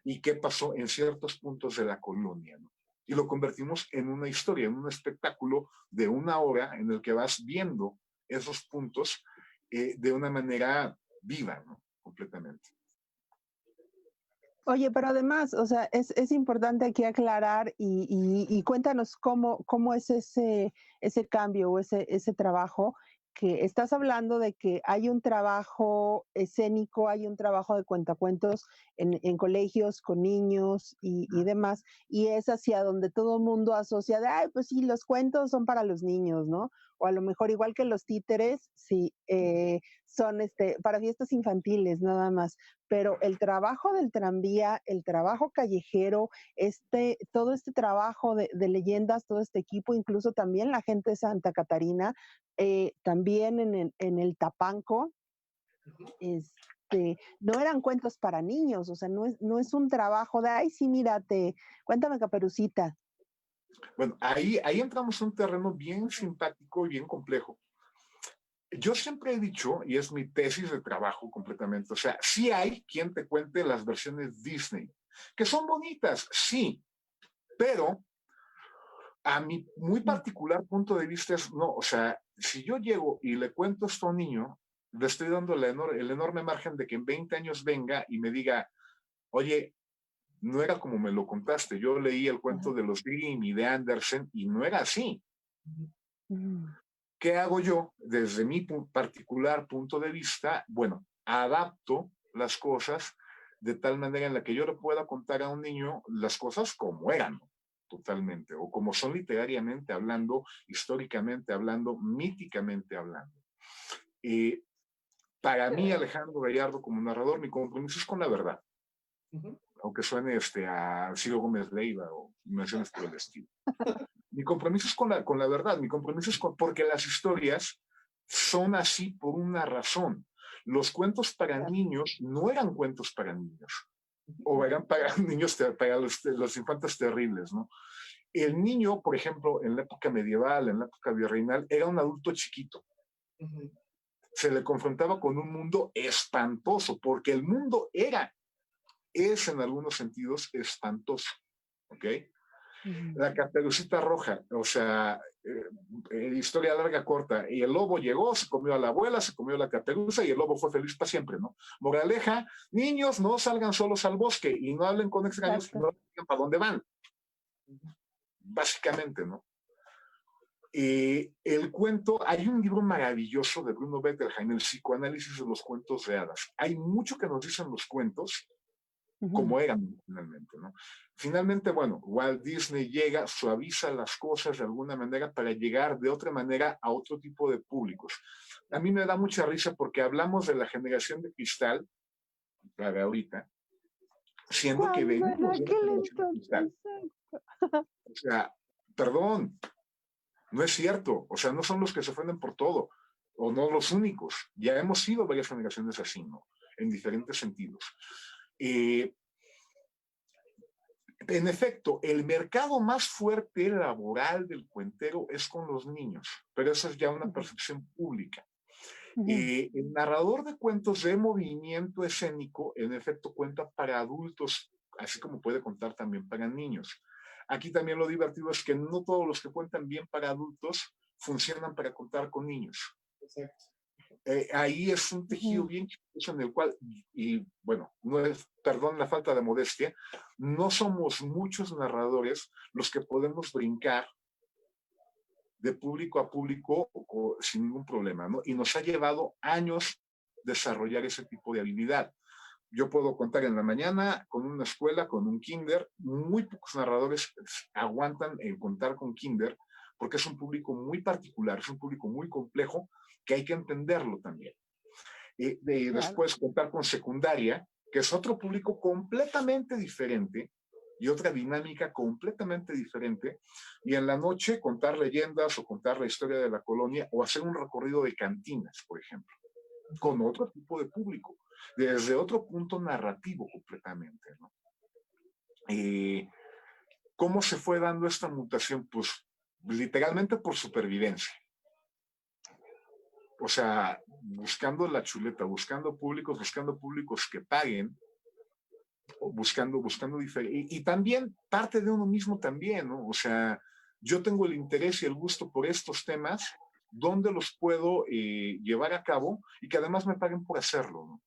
y qué pasó en ciertos puntos de la colonia, ¿no? Y lo convertimos en una historia, en un espectáculo de una hora en el que vas viendo esos puntos de una manera viva, ¿no? Completamente. Oye, pero además, o sea, es importante aquí aclarar y cuéntanos cómo es ese cambio o ese trabajo, que estás hablando de que hay un trabajo escénico, hay un trabajo de cuentacuentos en colegios con niños y demás, y es hacia donde todo el mundo asocia de, ay, pues sí, los cuentos son para los niños, ¿no? O a lo mejor igual que los títeres, sí, son para fiestas infantiles nada más, pero el trabajo del tranvía, el trabajo callejero, todo este trabajo de leyendas, todo este equipo, incluso también la gente de Santa Catarina, también en el Tapanco, no eran cuentos para niños, o sea, no es un trabajo de, ay, sí, mírate, cuéntame Caperucita. Bueno, ahí entramos en un terreno bien simpático y bien complejo. Yo siempre he dicho, y es mi tesis de trabajo completamente, o sea, sí hay quien te cuente las versiones Disney, que son bonitas, sí, pero a mi muy particular punto de vista es, no, o sea, si yo llego y le cuento esto a un niño, le estoy dando el enorme margen de que en 20 años venga y me diga, oye, no era como me lo contaste, yo leí el cuento de los Grimm y de Andersen y no era así. ¿Qué hago yo desde mi particular punto de vista? Bueno, adapto las cosas de tal manera en la que yo le pueda contar a un niño las cosas como eran, totalmente, o como son literariamente hablando, históricamente hablando, míticamente hablando. Para mí, Alejandro Gallardo, como narrador, mi compromiso es con la verdad. Aunque suene a Ciro Gómez Leiva o menciones por el estilo. Mi compromiso es con la verdad, mi compromiso es porque las historias son así por una razón. Los cuentos para niños no eran cuentos para niños, o eran para niños, para los infantes terribles, ¿no? El niño, por ejemplo, en la época medieval, en la época virreinal, era un adulto chiquito. Se le confrontaba con un mundo espantoso, porque el mundo es en algunos sentidos espantoso, ¿ok? La Caperucita Roja, o sea, historia larga, corta, y el lobo llegó, se comió a la abuela, se comió a la caperuza y el lobo fue feliz para siempre, ¿no? Moraleja, niños, no salgan solos al bosque y no hablen con extraños que no digan para dónde van. Básicamente, ¿no? El cuento, hay un libro maravilloso de Bruno Bettelheim, El psicoanálisis de los cuentos de hadas. Hay mucho que nos dicen los cuentos, como eran finalmente, ¿no? Finalmente, bueno, Walt Disney llega, suaviza las cosas de alguna manera para llegar de otra manera a otro tipo de públicos. A mí me da mucha risa porque hablamos de la generación de cristal, para ahorita, siendo que venimos de la generación de cristal. O sea, perdón, no es cierto. O sea, no son los que se ofenden por todo, o no los únicos. Ya hemos sido varias generaciones así, ¿no? En diferentes sentidos. En efecto, el mercado más fuerte laboral del cuentero es con los niños, pero esa es ya una percepción pública. El narrador de cuentos de movimiento escénico, en efecto, cuenta para adultos, así como puede contar también para niños. Aquí también lo divertido es que no todos los que cuentan bien para adultos funcionan para contar con niños. Exacto. Ahí es un tejido bien chistoso en el cual, y bueno, no es, perdón la falta de modestia, no somos muchos narradores los que podemos brincar de público a público sin ningún problema, ¿no? Y nos ha llevado años desarrollar ese tipo de habilidad. Yo puedo contar en la mañana con una escuela, con un kinder, muy pocos narradores aguantan el contar con kinder, porque es un público muy particular, es un público muy complejo, que hay que entenderlo también. Después contar con secundaria, que es otro público completamente diferente y otra dinámica completamente diferente. Y en la noche contar leyendas o contar la historia de la colonia o hacer un recorrido de cantinas, por ejemplo, con otro tipo de público, desde otro punto narrativo completamente, ¿no? ¿Cómo se fue dando esta mutación? Pues literalmente por supervivencia. O sea, buscando la chuleta, buscando públicos que paguen, buscando diferente. Y también parte de uno mismo también, ¿no? O sea, yo tengo el interés y el gusto por estos temas, ¿dónde los puedo llevar a cabo y que además me paguen por hacerlo, ¿no?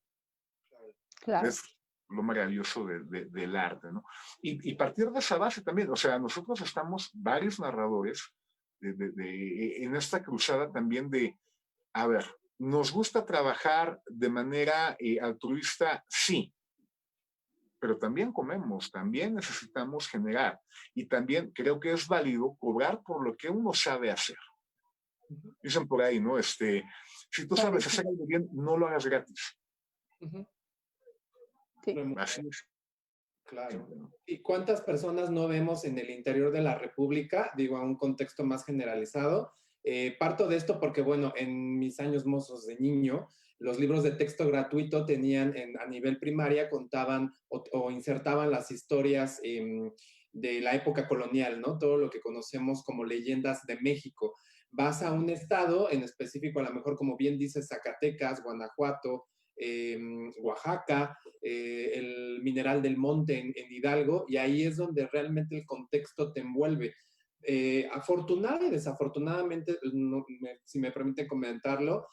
Claro. Es lo maravilloso del arte, ¿no? Y partir de esa base también, o sea, nosotros estamos varios narradores en esta cruzada también de, a ver, ¿nos gusta trabajar de manera altruista? Sí, pero también comemos, también necesitamos generar y también creo que es válido cobrar por lo que uno sabe hacer. Dicen por ahí, ¿no? Si tú sabes hacer algo bien, no lo hagas gratis. Sí. Así es. Claro. ¿Y cuántas personas no vemos en el interior de la República? Digo, a un contexto más generalizado. Parto de esto porque, bueno, en mis años mozos de niño, los libros de texto gratuito tenían, a nivel primaria, contaban o insertaban las historias de la época colonial, ¿no? Todo lo que conocemos como leyendas de México. Vas a un estado, en específico, a lo mejor, como bien dices, Zacatecas, Guanajuato, Oaxaca, el Mineral del Monte en Hidalgo, y ahí es donde realmente el contexto te envuelve. Afortunada y desafortunadamente, no, si me permite comentarlo,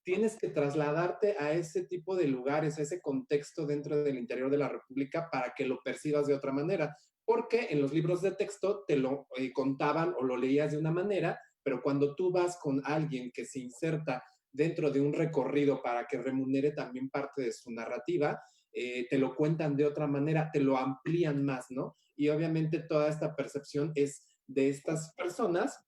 tienes que trasladarte a ese tipo de lugares, a ese contexto dentro del interior de la República para que lo percibas de otra manera, porque en los libros de texto te lo contaban o lo leías de una manera, pero cuando tú vas con alguien que se inserta dentro de un recorrido para que remunere también parte de su narrativa, te lo cuentan de otra manera, te lo amplían más, ¿no? Y obviamente toda esta percepción es de estas personas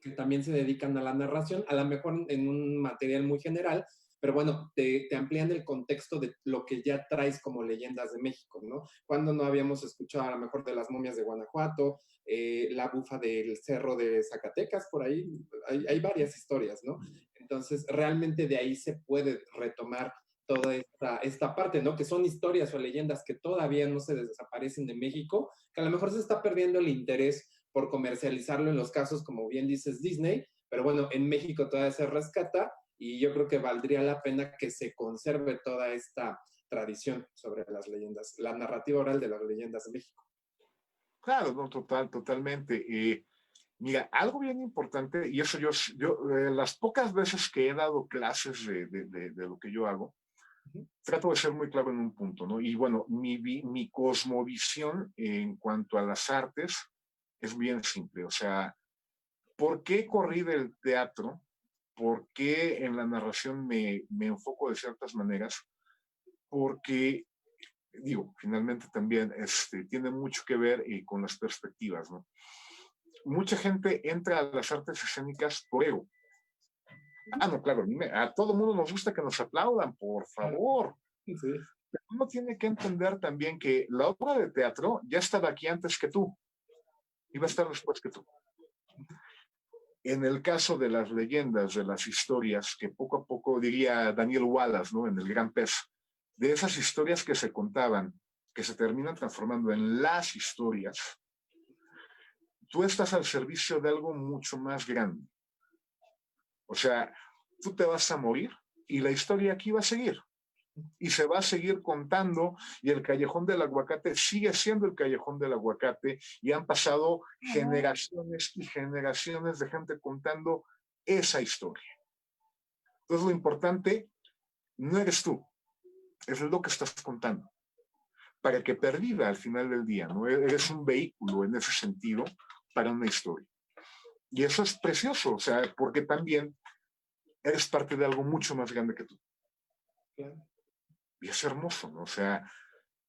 que también se dedican a la narración, a lo mejor en un material muy general, pero bueno, te amplían el contexto de lo que ya traes como leyendas de México, ¿no? Cuando no habíamos escuchado a lo mejor de las momias de Guanajuato, la bufa del cerro de Zacatecas, por ahí hay varias historias, ¿no? Entonces, realmente de ahí se puede retomar toda esta parte, ¿no? Que son historias o leyendas que todavía no se desaparecen de México, que a lo mejor se está perdiendo el interés por comercializarlo en los casos, como bien dices, Disney, pero bueno, en México todavía se rescata y yo creo que valdría la pena que se conserve toda esta tradición sobre las leyendas, la narrativa oral de las leyendas de México. Claro, no, totalmente. Mira, algo bien importante, y eso las pocas veces que he dado clases de lo que yo hago, trato de ser muy claro en un punto, ¿no? Y bueno, mi cosmovisión en cuanto a las artes es bien simple. O sea, ¿por qué corrí del teatro? ¿Por qué en la narración me enfoco de ciertas maneras? Porque, digo, finalmente también tiene mucho que ver con las perspectivas, ¿no? Mucha gente entra a las artes escénicas por ego. Ah, no, claro, a todo mundo nos gusta que nos aplaudan, por favor. Sí. Pero uno tiene que entender también que la obra de teatro ya estaba aquí antes que tú, y va a estar después que tú. En el caso de las leyendas, de las historias, que poco a poco diría Daniel Wallace, ¿no? En El Gran Pez, de esas historias que se contaban, que se terminan transformando en las historias, tú estás al servicio de algo mucho más grande. O sea, tú te vas a morir y la historia aquí va a seguir. Y se va a seguir contando y el Callejón del Aguacate sigue siendo el Callejón del Aguacate y han pasado generaciones y generaciones de gente contando esa historia. Entonces lo importante no eres tú, es lo que estás contando para que perviva al final del día, ¿no? Eres un vehículo en ese sentido para una historia. Y eso es precioso, o sea, porque también eres parte de algo mucho más grande que tú. Claro. Y es hermoso, ¿no? O sea,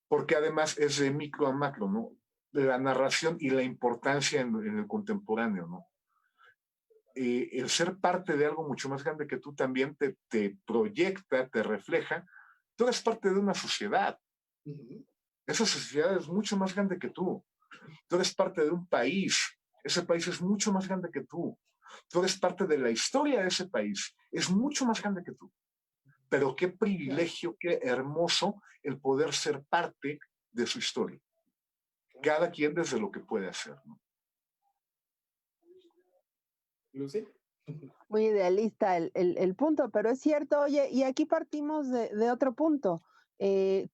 porque además es de micro a macro, ¿no? De la narración y la importancia en el contemporáneo, ¿no? el ser parte de algo mucho más grande que tú también te proyecta, te refleja. Tú eres parte de una sociedad. Esa sociedad es mucho más grande que tú. Tú eres parte de un país. Ese país es mucho más grande que tú. Tú eres parte de la historia de ese país. Es mucho más grande que tú. Pero qué privilegio, qué hermoso el poder ser parte de su historia. Cada quien desde lo que puede hacer, ¿no? Lucy. Muy idealista el punto, pero es cierto, oye, y aquí partimos de otro punto.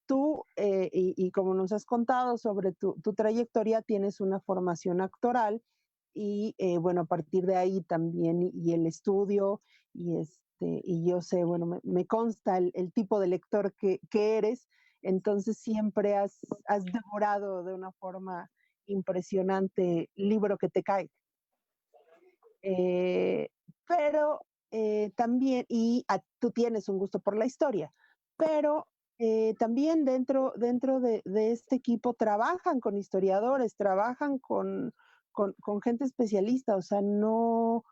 Tú, y como nos has contado sobre tu trayectoria, tienes una formación actoral y bueno, a partir de ahí también y el estudio y yo sé, bueno, me consta el tipo de lector que eres, entonces siempre has devorado de una forma impresionante libro que te cae. Eh, pero también, tú tienes un gusto por la historia, pero también dentro de este equipo trabajan con historiadores, trabajan con gente especialista, o sea, no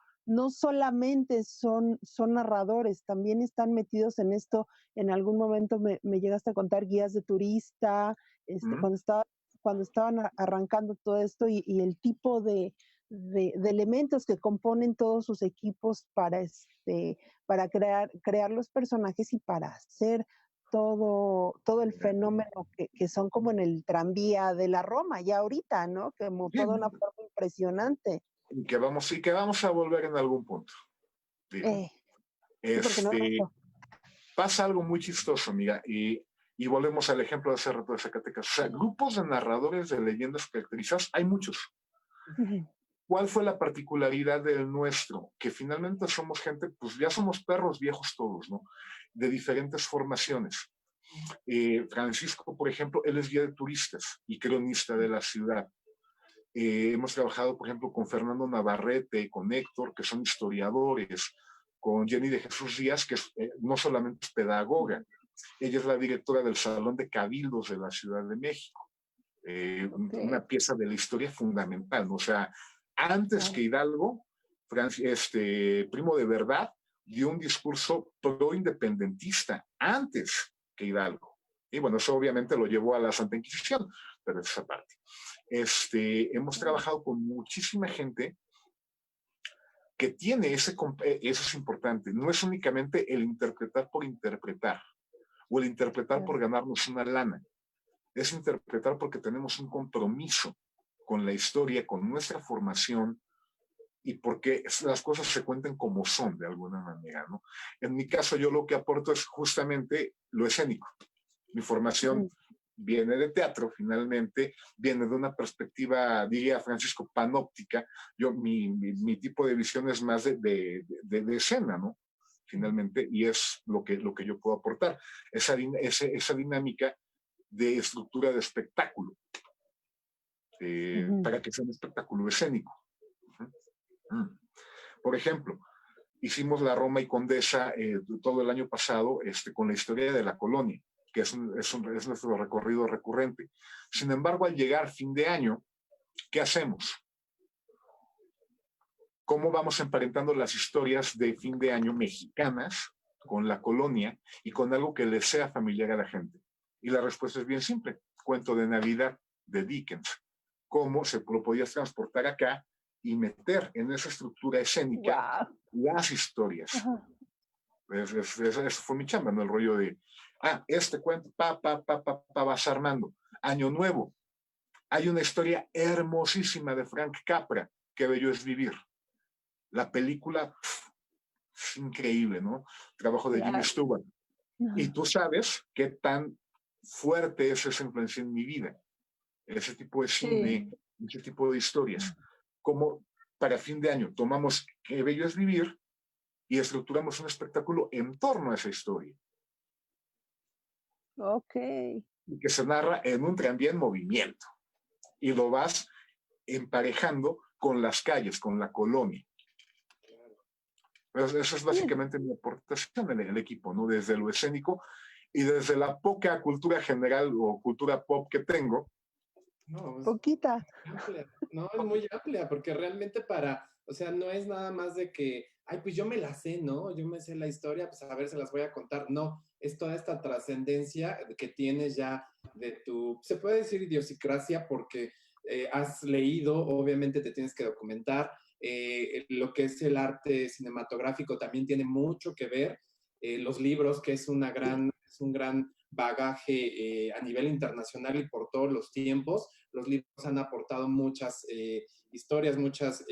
solamente son narradores, también están metidos en esto. En algún momento me llegaste a contar guías de turista, cuando estaban arrancando todo esto y el tipo de elementos que componen todos sus equipos para crear los personajes y para hacer todo el fenómeno que son como en el tranvía de la Roma, ya ahorita, ¿no? Como Sí, toda una forma impresionante. y que vamos a volver en algún punto. Digo, Sí, porque no pasa algo muy chistoso, amiga, y volvemos al ejemplo de hace rato de Zacatecas. O sea, grupos de narradores de leyendas caracterizadas, hay muchos. ¿Cuál fue la particularidad del nuestro? Que finalmente somos gente, pues ya somos perros viejos todos, ¿no? De diferentes formaciones. Francisco, por ejemplo, él es guía de turistas y cronista de la ciudad. Hemos trabajado, por ejemplo, con Fernando Navarrete, con Héctor, que son historiadores, con Jenny de Jesús Díaz, que no solamente es pedagoga, ella es la directora del Salón de Cabildos de la Ciudad de México. Una pieza de la historia fundamental, ¿no? O sea, antes que Hidalgo, Primo de Verdad dio un discurso pro-independentista, antes que Hidalgo. Y bueno, eso obviamente lo llevó a la Santa Inquisición, pero es esa parte. Hemos trabajado con muchísima gente que tiene eso es importante, no es únicamente el interpretar por interpretar o el interpretar por ganarnos una lana, es interpretar porque tenemos un compromiso con la historia, con nuestra formación y porque las cosas se cuenten como son de alguna manera, ¿no? En mi caso yo lo que aporto es justamente lo escénico. Mi formación viene de teatro, finalmente, viene de una perspectiva, diría Francisco, panóptica. Mi tipo de visión es más de escena, ¿no? Finalmente, y es lo que yo puedo aportar. Esa dinámica de estructura de espectáculo, para que sea un espectáculo escénico. Por ejemplo, hicimos la Roma y Condesa todo el año pasado con la historia de la colonia, que es nuestro recorrido recurrente. Sin embargo, al llegar fin de año, ¿qué hacemos? ¿Cómo vamos emparentando las historias de fin de año mexicanas con la colonia y con algo que les sea familiar a la gente? Y la respuesta es bien simple. Cuento de Navidad de Dickens. ¿Cómo se lo podías transportar acá y meter en esa estructura escénica las historias? Eso fue mi chamba, ¿no? El rollo de, este cuento, vas armando. Año Nuevo. Hay una historia hermosísima de Frank Capra, Qué bello es vivir. La película es increíble, ¿no? Trabajo de Jimmy Stewart. Y tú sabes qué tan fuerte es esa influencia en mi vida. Ese tipo de cine, ese tipo de historias. Como para fin de año tomamos Qué bello es vivir y estructuramos un espectáculo en torno a esa historia. Ok. Y que se narra en un tranvía en movimiento. Y lo vas emparejando con las calles, con la colonia. Eso es básicamente mi aportación en el equipo, ¿no? Desde lo escénico y desde la poca cultura general o cultura pop que tengo. No, poquita. Amplia. No, es muy amplia, porque realmente para O sea, no es nada más de que, ay, pues yo me la sé, ¿no? Yo me sé la historia, pues a ver, se las voy a contar. No, es toda esta trascendencia que tienes ya de tu, se puede decir idiosincrasia porque has leído, obviamente te tienes que documentar. Lo que es el arte cinematográfico también tiene mucho que ver. Los libros, que es es un gran bagaje a nivel internacional y por todos los tiempos. Los libros han aportado muchas historias, muchas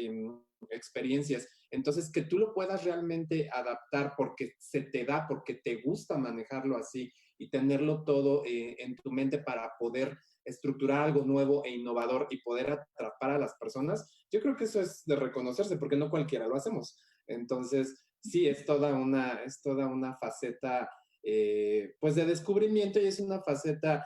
experiencias. Entonces, que tú lo puedas realmente adaptar porque se te da, porque te gusta manejarlo así y tenerlo todo en tu mente para poder estructurar algo nuevo e innovador y poder atrapar a las personas, yo creo que eso es de reconocerse, porque no cualquiera lo hacemos. Entonces, sí, es toda una faceta, pues, de descubrimiento, y es una faceta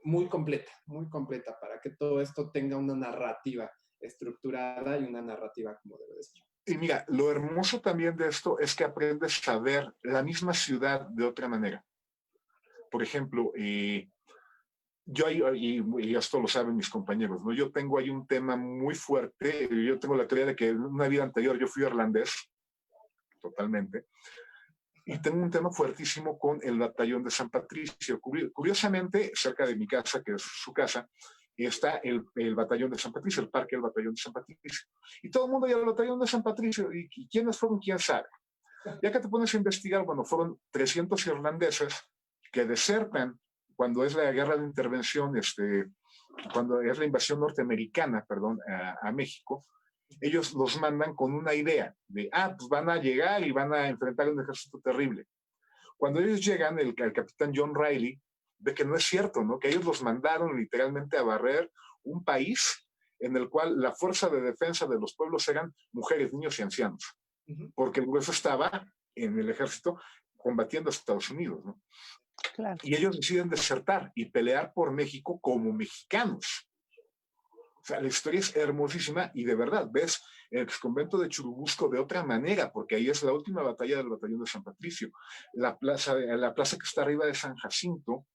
muy completa, para que todo esto tenga una narrativa estructurada y una narrativa como debe de ser. Y mira, lo hermoso también de esto es que aprendes a ver la misma ciudad de otra manera. Por ejemplo, yo ahí, y esto lo saben mis compañeros, ¿no? Yo tengo ahí un tema muy fuerte. Yo tengo la teoría de que en una vida anterior yo fui irlandés, totalmente. Y tengo un tema fuertísimo con el batallón de San Patricio. Curiosamente, cerca de mi casa, que es su casa, está el batallón de San Patricio, el parque del batallón de San Patricio. Y todo el mundo ya al batallón de San Patricio. ¿Y quiénes fueron? ¿Quién sabe? Ya que te pones a investigar, bueno, fueron 300 irlandeses que desertan cuando es la guerra de intervención, cuando es la invasión norteamericana, perdón, a México. Ellos los mandan con una idea de, pues van a llegar y van a enfrentar un ejército terrible. Cuando ellos llegan, el capitán John Riley ve que no es cierto, ¿no? Que ellos los mandaron literalmente a barrer un país en el cual la fuerza de defensa de los pueblos eran mujeres, niños y ancianos, porque el grueso estaba en el ejército combatiendo a Estados Unidos, ¿no? Claro. Y ellos deciden desertar y pelear por México como mexicanos. O sea, la historia es hermosísima y de verdad ves el exconvento de Churubusco de otra manera, porque ahí es la última batalla del batallón de San Patricio. La plaza que está arriba de San Jacinto,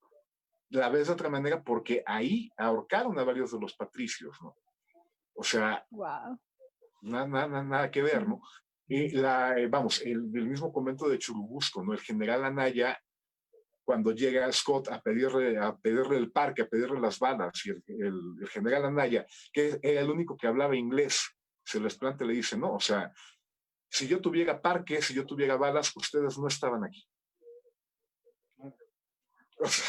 la ves de otra manera porque ahí ahorcaron a varios de los patricios, ¿no? O sea, wow. nada que ver, ¿no? Y vamos, el mismo convento de Churubusco, ¿no? El general Anaya, cuando llega Scott a pedirle el parque, a pedirle las balas, y el general Anaya, que era el único que hablaba inglés, se les plantea y le dice, no, o sea, si yo tuviera parque, si yo tuviera balas, ustedes no estaban aquí. O sea,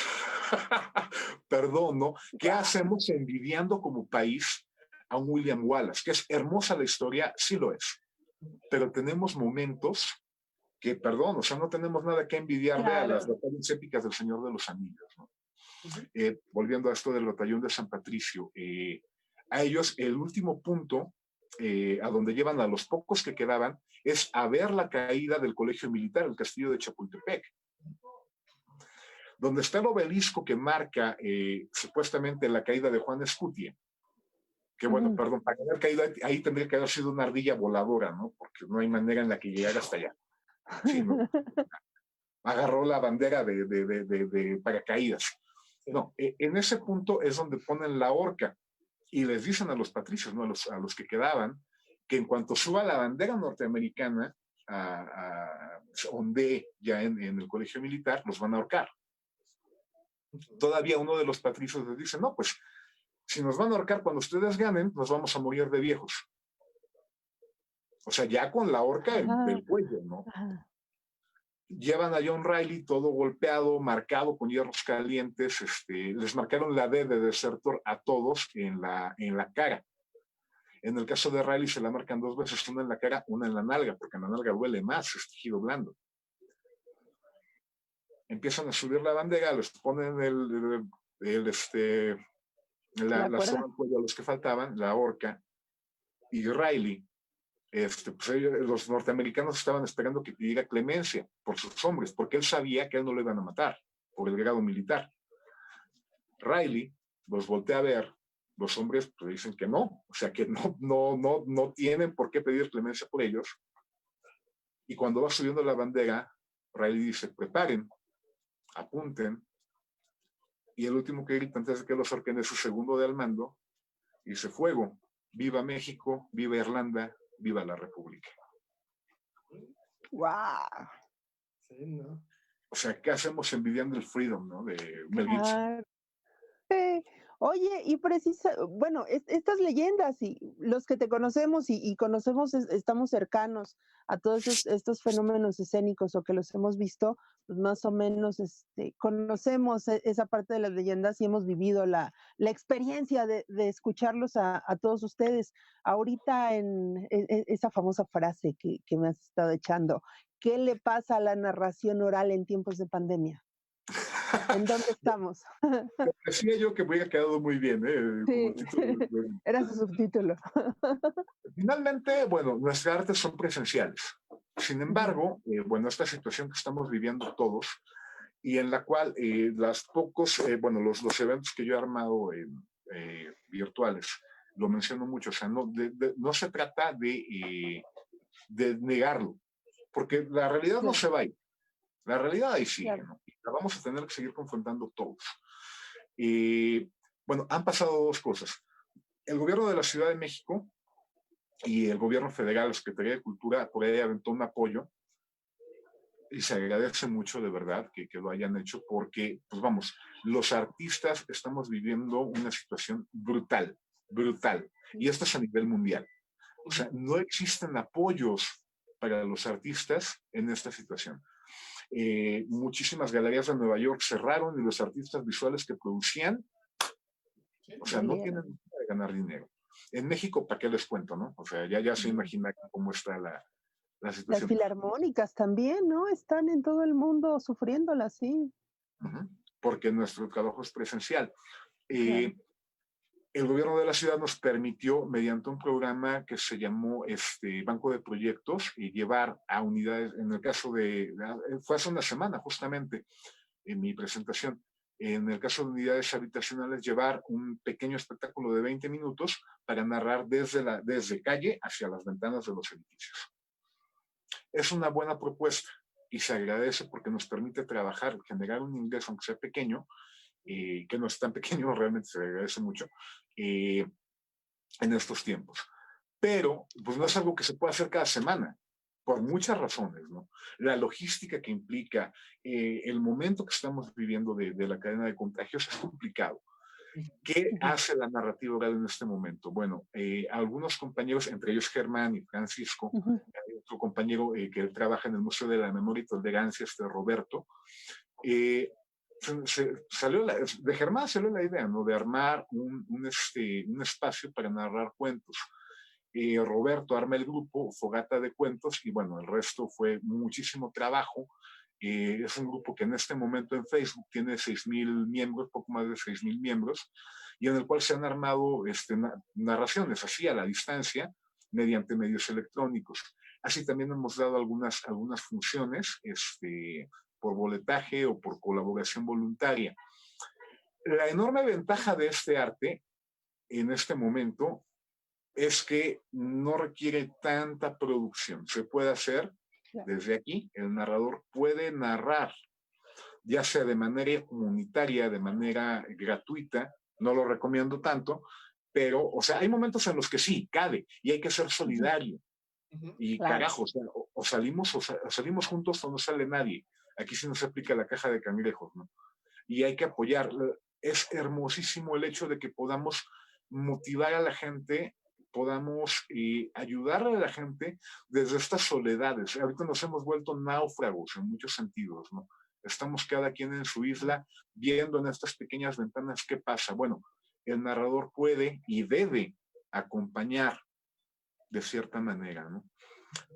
perdón, ¿no? ¿Qué hacemos envidiando como país a un William Wallace? Que es hermosa la historia, sí lo es, pero tenemos momentos que, perdón, o sea, no tenemos nada que envidiarle a las batallas épicas del Señor de los Anillos, ¿no? Volviendo a esto del batallón de San Patricio, a ellos el último punto a donde llevan a los pocos que quedaban es a ver la caída del colegio militar, el castillo de Chapultepec, donde está el obelisco que marca supuestamente la caída de Juan Escutia. Que bueno, perdón, para haber caído ahí tendría que haber sido una ardilla voladora, ¿no? Porque no hay manera en la que llegara hasta allá. Sí, ¿no? Agarró la bandera de paracaídas. No, en ese punto es donde ponen la horca y les dicen a los patricios, ¿no? a los que quedaban, que en cuanto suba la bandera norteamericana ondee ya en el colegio militar, los van a ahorcar. Todavía uno de los patricios les dice, no, pues si nos van a ahorcar cuando ustedes ganen, nos vamos a morir de viejos. O sea, ya con la horca del cuello, ¿no? Llevan a John Riley todo golpeado, marcado con hierros calientes, les marcaron la D de desertor a todos en la cara. En el caso de Riley se la marcan 2 veces, una en la cara, una en la nalga, porque en la nalga duele más, es tejido blando. Empiezan a subir la bandera, les ponen la soga al cuello a los que faltaban, la horca, y Riley, pues los norteamericanos estaban esperando que pidiera clemencia por sus hombres, porque él sabía que él no lo iban a matar por el grado militar. Riley los voltea a ver, los hombres pues, dicen que no, o sea que no tienen por qué pedir clemencia por ellos. Y cuando va subiendo la bandera, Riley dice, preparen, apunten, y el último que grita antes de que los ahorquen es su segundo de al mando, dice fuego, viva México, viva Irlanda, viva la República. ¡Wow! Sí, ¿no? O sea, ¿qué hacemos envidiando el freedom, ¿no? De Mel Gibson. Oye, y bueno, estas leyendas y los que te conocemos y conocemos, estamos cercanos a todos estos fenómenos escénicos o que los hemos visto, pues más o menos conocemos esa parte de las leyendas y hemos vivido la experiencia de escucharlos a todos ustedes. Ahorita en esa famosa frase que me has estado echando, ¿qué le pasa a la narración oral en tiempos de pandemia? ¿En dónde estamos? Decía yo que me había quedado muy bien, como Sí, título. era su subtítulo. Finalmente, bueno, nuestras artes son presenciales. Sin embargo, bueno, esta situación que estamos viviendo todos y en la cual bueno, los eventos que yo he armado virtuales, lo menciono mucho, o sea, no se trata de negarlo, porque la realidad no se va a ir. La realidad ahí sigue, claro, ¿no? Y la vamos a tener que seguir confrontando todos. Bueno, han pasado dos cosas. El gobierno de la Ciudad de México y el gobierno federal, la Secretaría de Cultura, por ahí aventó un apoyo y se agradece mucho de verdad que lo hayan hecho porque, pues vamos, los artistas estamos viviendo una situación brutal, brutal. Y esto es a nivel mundial. O sea, no existen apoyos para los artistas en esta situación. Muchísimas galerías de Nueva York cerraron y los artistas visuales que producían, o sea, no tienen de ganar dinero. En México, ¿para qué les cuento, no? O sea, ya se imagina cómo está la situación. Las filarmónicas también, ¿no? Están en todo el mundo sufriéndolas, sí. Porque nuestro trabajo es presencial. Claro. El gobierno de la ciudad nos permitió, mediante un programa que se llamó Banco de Proyectos, y llevar a unidades, en el caso fue hace una semana justamente, en mi presentación, en el caso de unidades habitacionales, llevar un pequeño espectáculo de 20 minutos para narrar desde calle hacia las ventanas de los edificios. Es una buena propuesta y se agradece porque nos permite trabajar, generar un ingreso, aunque sea pequeño, que no es tan pequeño, realmente se agradece mucho, en estos tiempos. Pero, pues no es algo que se pueda hacer cada semana, por muchas razones, ¿no? La logística que implica, el momento que estamos viviendo de la cadena de contagios es complicado. ¿Qué hace la narrativa oral en este momento? Bueno, algunos compañeros, entre ellos Germán y Francisco, hay otro compañero que trabaja en el Museo de la Memoria y Tolerancia, Roberto, de Germán salió la idea, ¿no? De armar un espacio para narrar cuentos. Roberto arma el grupo Fogata de Cuentos y bueno, el resto fue muchísimo trabajo. Es un grupo que en este momento en Facebook tiene 6,000 miembros, poco más de 6,000 miembros, y en el cual se han armado narraciones así a la distancia mediante medios electrónicos. Así también hemos dado algunas funciones por boletaje o por colaboración voluntaria. La enorme ventaja de este arte en este momento es que no requiere tanta producción. Se puede hacer desde aquí. El narrador puede narrar, ya sea de manera comunitaria, de manera gratuita. No lo recomiendo tanto, pero, o sea, hay momentos en los que sí, cabe, y hay que ser solidario. Y carajo, o salimos juntos o no sale nadie. Aquí sí nos aplica la caja de cangrejos, ¿no? Y hay que apoyar. Es hermosísimo el hecho de que podamos motivar a la gente, podamos ayudarle a la gente desde estas soledades. Ahorita nos hemos vuelto náufragos en muchos sentidos, ¿no? Estamos cada quien en su isla viendo en estas pequeñas ventanas qué pasa. Bueno, el narrador puede y debe acompañar de cierta manera, ¿no?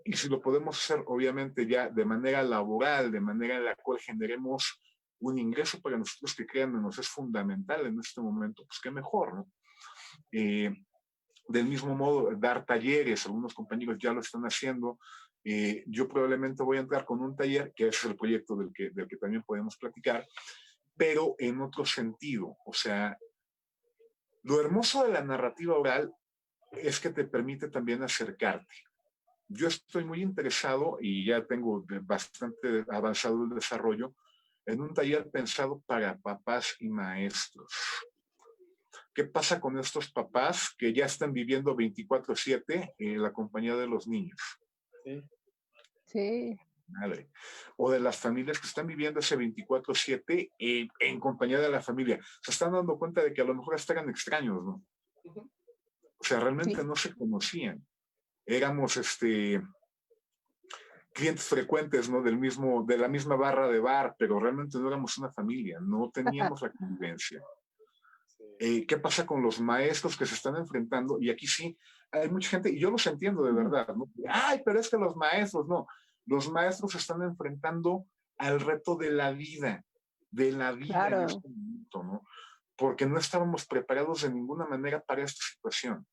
Y si lo podemos hacer, obviamente, ya de manera laboral, de manera en la cual generemos un ingreso para nosotros que créannos es fundamental en este momento, pues qué mejor, ¿no? Del mismo modo, dar talleres, algunos compañeros ya lo están haciendo. Yo probablemente voy a entrar con un taller, que es el proyecto del que también podemos platicar, pero en otro sentido. O sea, lo hermoso de la narrativa oral es que te permite también acercarte. Yo estoy muy interesado y ya tengo bastante avanzado el desarrollo en un taller pensado para papás y maestros. ¿Qué pasa con estos papás que ya están viviendo 24/7 en la compañía de los niños? Sí. Sí. Madre. O de las familias que están viviendo ese 24/7 en compañía de la familia. Se están dando cuenta de que a lo mejor hasta eran extraños, ¿no? O sea, realmente Sí. no se conocían. Éramos clientes frecuentes, ¿no? De la misma barra de bar, pero realmente no éramos una familia, no teníamos la convivencia. ¿Qué pasa con los maestros que se están enfrentando? Y aquí sí, hay mucha gente, y yo los entiendo de verdad, ¿no? Ay, pero es que los maestros, no. Los maestros se están enfrentando al reto de la vida Claro. en este momento, ¿no? Porque no estábamos preparados de ninguna manera para esta situación.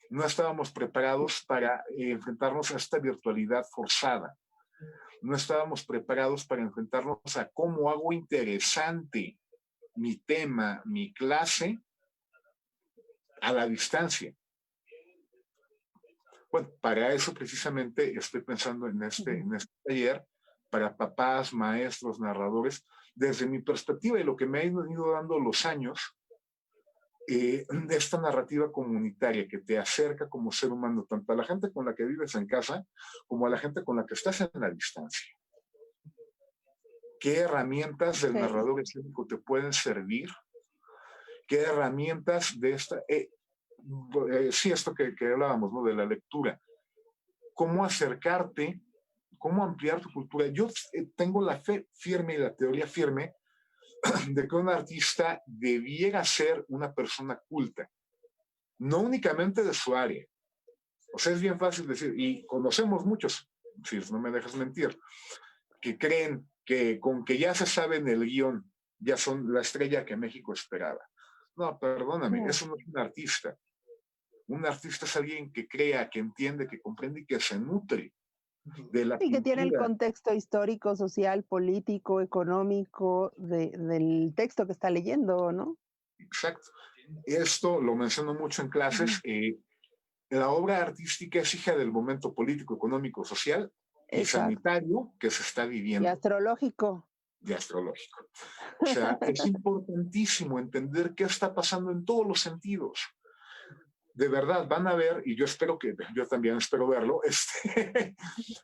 No estábamos preparados para enfrentarnos a esta virtualidad forzada. No estábamos preparados para enfrentarnos a cómo hago interesante mi tema, mi clase, a la distancia. Bueno, para eso precisamente estoy pensando en este taller, para papás, maestros, narradores, desde mi perspectiva y lo que me han ido dando los años, de esta narrativa comunitaria que te acerca como ser humano, tanto a la gente con la que vives en casa, como a la gente con la que estás en la distancia. ¿Qué herramientas del narrador escénico te pueden servir? ¿Qué herramientas de esta... sí, esto que hablábamos, ¿no? De la lectura. ¿Cómo acercarte? ¿Cómo ampliar tu cultura? Yo tengo la fe firme y la teoría firme de que un artista debiera ser una persona culta, no únicamente de su área. O sea, es bien fácil decir, y conocemos muchos, si no me dejas mentir, que creen que con que ya se sabe en el guión, ya son la estrella que México esperaba. No, perdóname, eso no es un artista. Un artista es alguien que crea, que entiende, que comprende y que se nutre de la Y que tiene el cultura. contexto histórico, social, político, económico del texto que está leyendo, ¿no? Exacto. Esto lo menciono mucho en clases. La obra artística es hija del momento político, económico, social y Exacto. sanitario que se está Y viviendo. astrológico. Y astrológico. O sea, es importantísimo entender qué está pasando en todos los sentidos. De verdad, van a ver, y yo espero que, yo también espero verlo,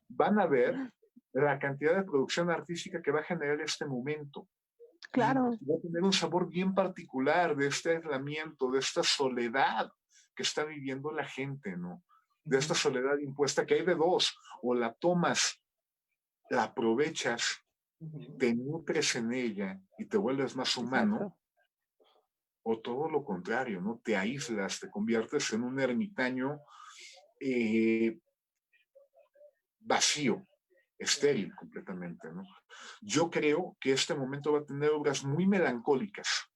van a ver la cantidad de producción artística que va a generar este momento. Claro. Y va a tener un sabor bien particular de este aislamiento, de esta soledad que está viviendo la gente, ¿no? De esta soledad impuesta que hay de dos, o la tomas, la aprovechas, te nutres en ella y te vuelves más humano, Exacto. o todo lo contrario, ¿no? Te aíslas, te conviertes en un ermitaño vacío, estéril completamente, ¿no? Yo creo que este momento va a tener obras muy melancólicas,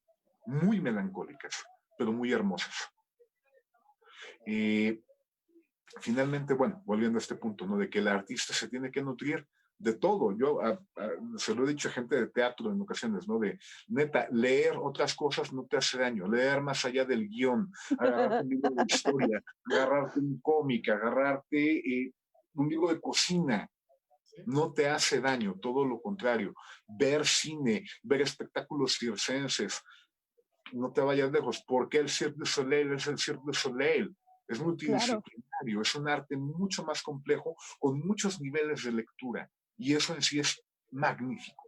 pero muy hermosas. Finalmente, bueno, volviendo a este punto, ¿no? De que el artista se tiene que nutrir de todo. Yo se lo he dicho a gente de teatro en ocasiones, ¿no? De, neta, leer otras cosas no te hace daño, leer más allá del guión, agarrarte un libro de historia, agarrarte un cómic, agarrarte un libro de cocina, no te hace daño, todo lo contrario. Ver cine, ver espectáculos circenses, no te vayas lejos. ¿Por qué el Cirque du Soleil es el Cirque du Soleil? Es multidisciplinario, es un arte mucho más complejo, con muchos niveles de lectura. Y eso en sí es magnífico,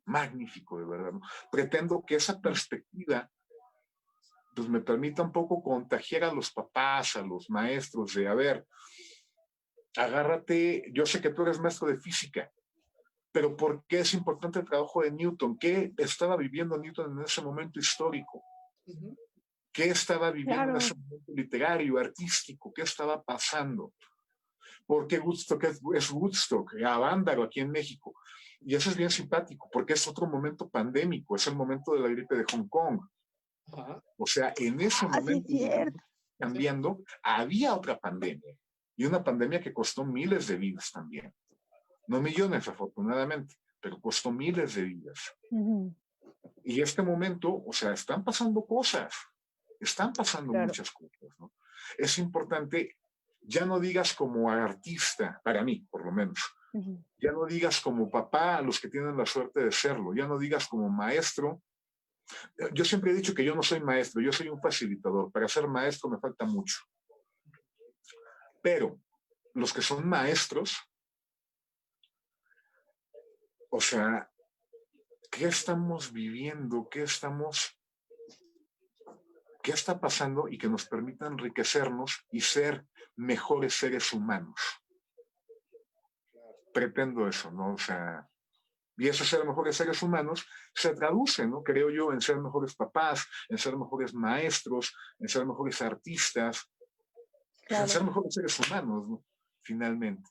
magnífico, de verdad, ¿no? Pretendo que esa perspectiva pues me permita un poco contagiar a los papás, a los maestros, de, a ver, agárrate, yo sé que tú eres maestro de física, pero ¿por qué es importante el trabajo de Newton? ¿Qué estaba viviendo Newton en ese momento histórico? ¿Qué estaba viviendo en ese momento literario, artístico? ¿Qué estaba pasando? ¿Por qué Woodstock es Woodstock? Avándaro aquí en México. Y eso es bien simpático, porque es otro momento pandémico, es el momento de la gripe de Hong Kong. O sea, en ese momento, sí, cambiando, había otra pandemia. Y una pandemia que costó miles de vidas también. No millones, afortunadamente, pero costó miles de vidas. Y este momento, o sea, están pasando cosas. Están pasando muchas cosas, ¿no? Es importante, ya no digas como artista, para mí, por lo menos. Ya no digas como papá a los que tienen la suerte de serlo. Ya no digas como maestro Yo siempre he dicho que yo no soy maestro, yo soy un facilitador. Para ser maestro me falta mucho. Pero los que son maestros, o sea, ¿qué estamos viviendo? ¿Qué está pasando? Y que nos permita enriquecernos y ser mejores seres humanos. Pretendo eso, ¿no? O sea, y ese ser mejores seres humanos se traduce, ¿no? Creo yo, en ser mejores papás, en ser mejores maestros, en ser mejores artistas, en ser mejores seres humanos, ¿no? Finalmente.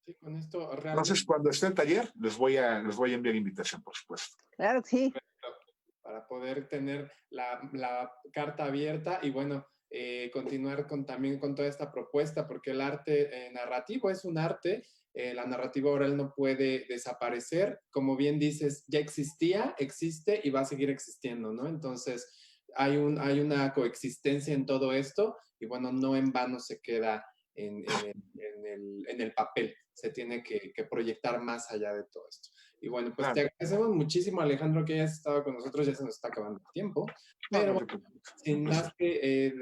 Sí, con esto realmente... Entonces, cuando esté el taller, les voy a enviar invitación, por supuesto. Claro que sí. Para poder tener la carta abierta y bueno, continuar también con toda esta propuesta, porque el arte narrativo es un arte, la narrativa oral no puede desaparecer, como bien dices, ya existía, existe y va a seguir existiendo, ¿no? Entonces, hay una coexistencia en todo esto y bueno, no en vano se queda en el papel, se tiene que proyectar más allá de todo esto. Y bueno, pues te agradecemos muchísimo, Alejandro, que hayas estado con nosotros. Ya se nos está acabando el tiempo. Pero bueno, sin más que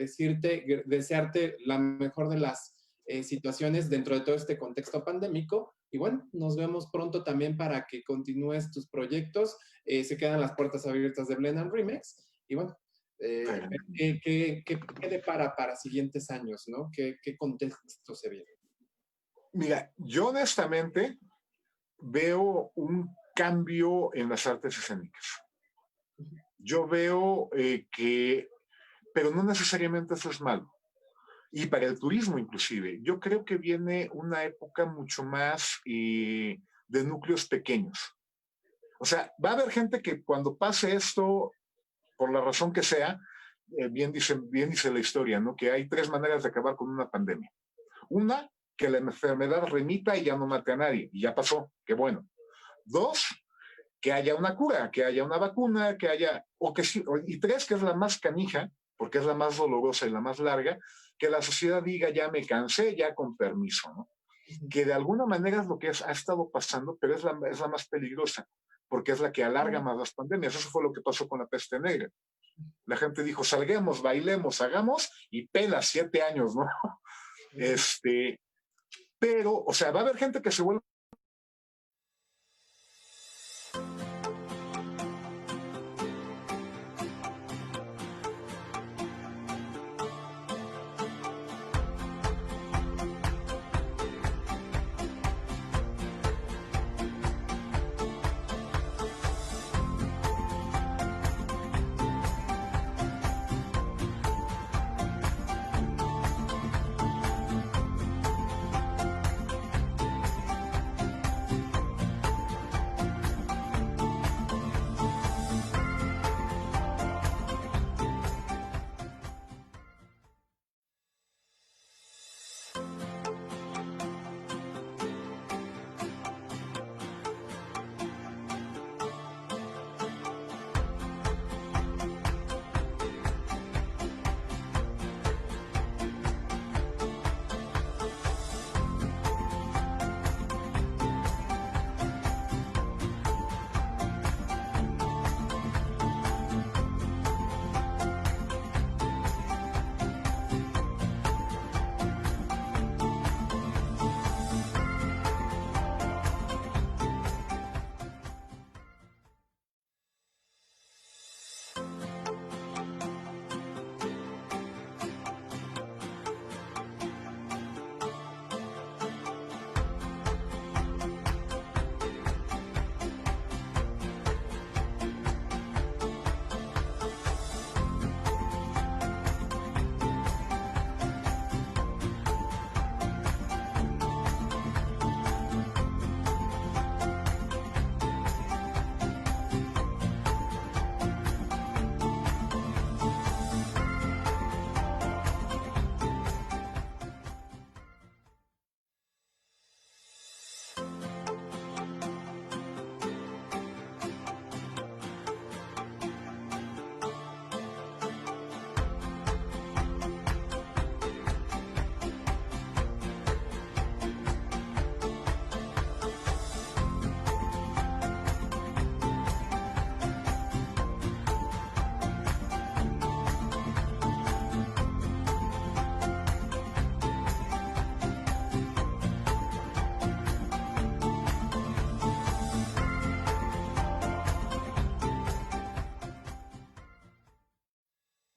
desearte la mejor de las situaciones dentro de todo este contexto pandémico. Y bueno, nos vemos pronto también para que continúes tus proyectos. Se quedan las puertas abiertas de Blend and Remix. Y bueno, ¿qué depara para siguientes años, ¿no? ¿Qué contexto se viene? Mira, yo honestamente veo un cambio en las artes escénicas. Yo veo pero no necesariamente eso es malo. Y para el turismo inclusive, yo creo que viene una época mucho más de núcleos pequeños. O sea, va a haber gente que cuando pase esto, por la razón que sea, bien dice la historia, ¿no? Que hay 3 maneras de acabar con una pandemia. Una, que la enfermedad remita y ya no mate a nadie, y ya pasó, qué bueno. 2, que haya una cura, que haya una vacuna, y 3, que es la más canija, porque es la más dolorosa y la más larga, que la sociedad diga, ya me cansé, ya con permiso, ¿no? Que de alguna manera es lo que ha estado pasando, pero es la más peligrosa, porque es la que alarga más las pandemias. Eso fue lo que pasó con la peste negra. La gente dijo, salguemos, bailemos, hagamos, y pela 7 años, ¿no? Pero, o sea, va a haber gente que se vuelve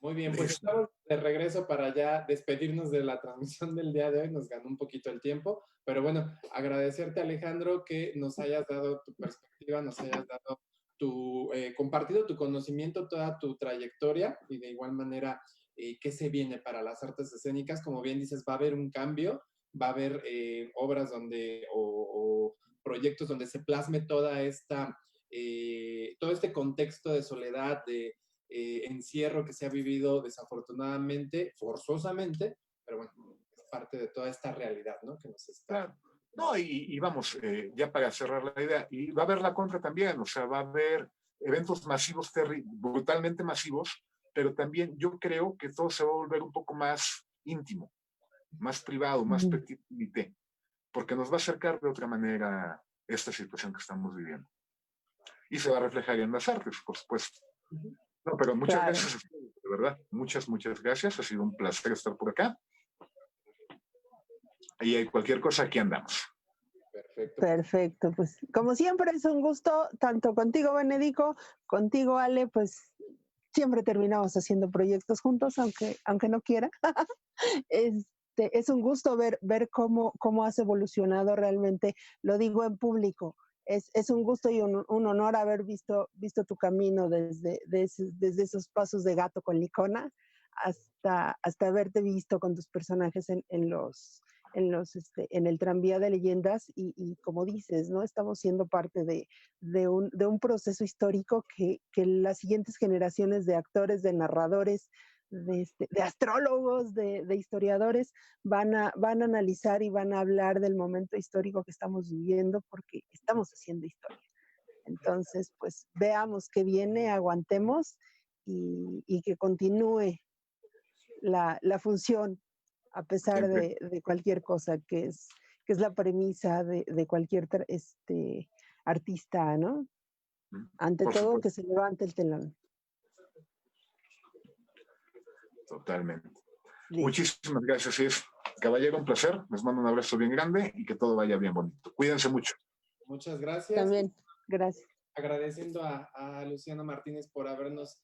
Muy bien, pues estamos de regreso para ya despedirnos de la transmisión del día de hoy. Nos ganó un poquito el tiempo, pero bueno, agradecerte, Alejandro, que nos hayas dado tu perspectiva, nos hayas dado compartido tu conocimiento, toda tu trayectoria y de igual manera qué se viene para las artes escénicas. Como bien dices, va a haber un cambio, va a haber obras o proyectos donde se plasme toda todo este contexto de soledad, de encierro que se ha vivido desafortunadamente, forzosamente, pero bueno, es parte de toda esta realidad, ¿no? Que nos está... Claro. No, y vamos, ya para cerrar la idea, y va a haber la contra también, o sea, va a haber eventos masivos, brutalmente masivos, pero también yo creo que todo se va a volver un poco más íntimo, más privado, más petit comité, porque nos va a acercar de otra manera esta situación que estamos viviendo. Y se va a reflejar en las artes, por supuesto. No, pero muchas gracias a ustedes, de verdad. Muchas gracias. Ha sido un placer estar por acá. Y hay cualquier cosa, aquí andamos. Perfecto. Pues como siempre es un gusto, tanto contigo, Benedico, contigo, Ale, pues siempre terminamos haciendo proyectos juntos, aunque no quiera. Es un gusto ver cómo has evolucionado realmente, lo digo en público. Es un gusto y un honor haber visto tu camino desde esos pasos de gato con Licona hasta haberte visto con tus personajes en el tranvía de leyendas y como dices, ¿no? Estamos siendo parte de un proceso histórico que las siguientes generaciones de actores, de narradores, de astrólogos, de historiadores van a analizar y van a hablar del momento histórico que estamos viviendo porque estamos haciendo historia. Entonces, pues veamos qué viene, aguantemos y que continúe la función a pesar de cualquier cosa, que es la premisa de cualquier artista, ¿no? Ante Por todo, supuesto. que se levante el telón. Totalmente. Listo. Muchísimas gracias, Is. Caballero, un placer. Les mando un abrazo bien grande y que todo vaya bien bonito. Cuídense mucho. Muchas gracias. También, gracias. Agradeciendo a Luciano Martínez por habernos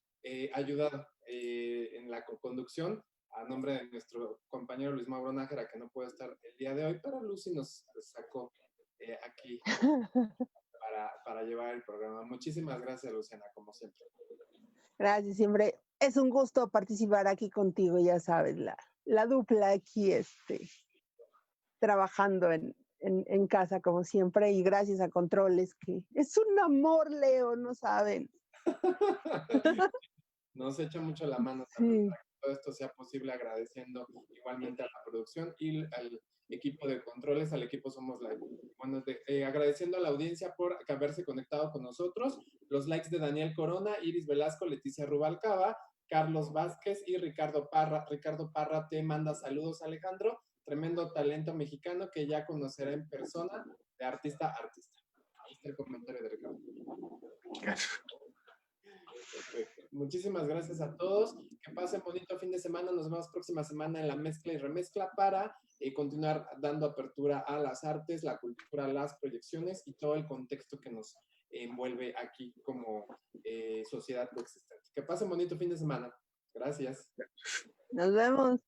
ayudado en la conducción, a nombre de nuestro compañero Luis Mauro Nájera, que no puede estar el día de hoy, pero Lucy nos sacó aquí para llevar el programa. Muchísimas gracias, Luciana, como siempre. Gracias, siempre. Es un gusto participar aquí contigo, ya sabes, la dupla aquí, trabajando en casa como siempre y gracias a Controles, que es un amor, Leo, no saben. Nos echa mucho la mano también para que todo esto sea posible, agradeciendo igualmente a la producción y al equipo de Controles, al equipo Somos Live. Bueno, agradeciendo a la audiencia por haberse conectado con nosotros, los likes de Daniel Corona, Iris Velasco, Leticia Rubalcaba, Carlos Vázquez y Ricardo Parra. Ricardo Parra te manda saludos, Alejandro, tremendo talento mexicano que ya conocerá en persona, de artista a artista. Ahí está el comentario de Ricardo. Gracias. Perfecto. Muchísimas gracias a todos. Que pasen bonito fin de semana. Nos vemos próxima semana en la mezcla y remezcla para continuar dando apertura a las artes, la cultura, las proyecciones y todo el contexto que nos envuelve aquí como sociedad coexistente. Que pasen bonito fin de semana. Gracias. Nos vemos.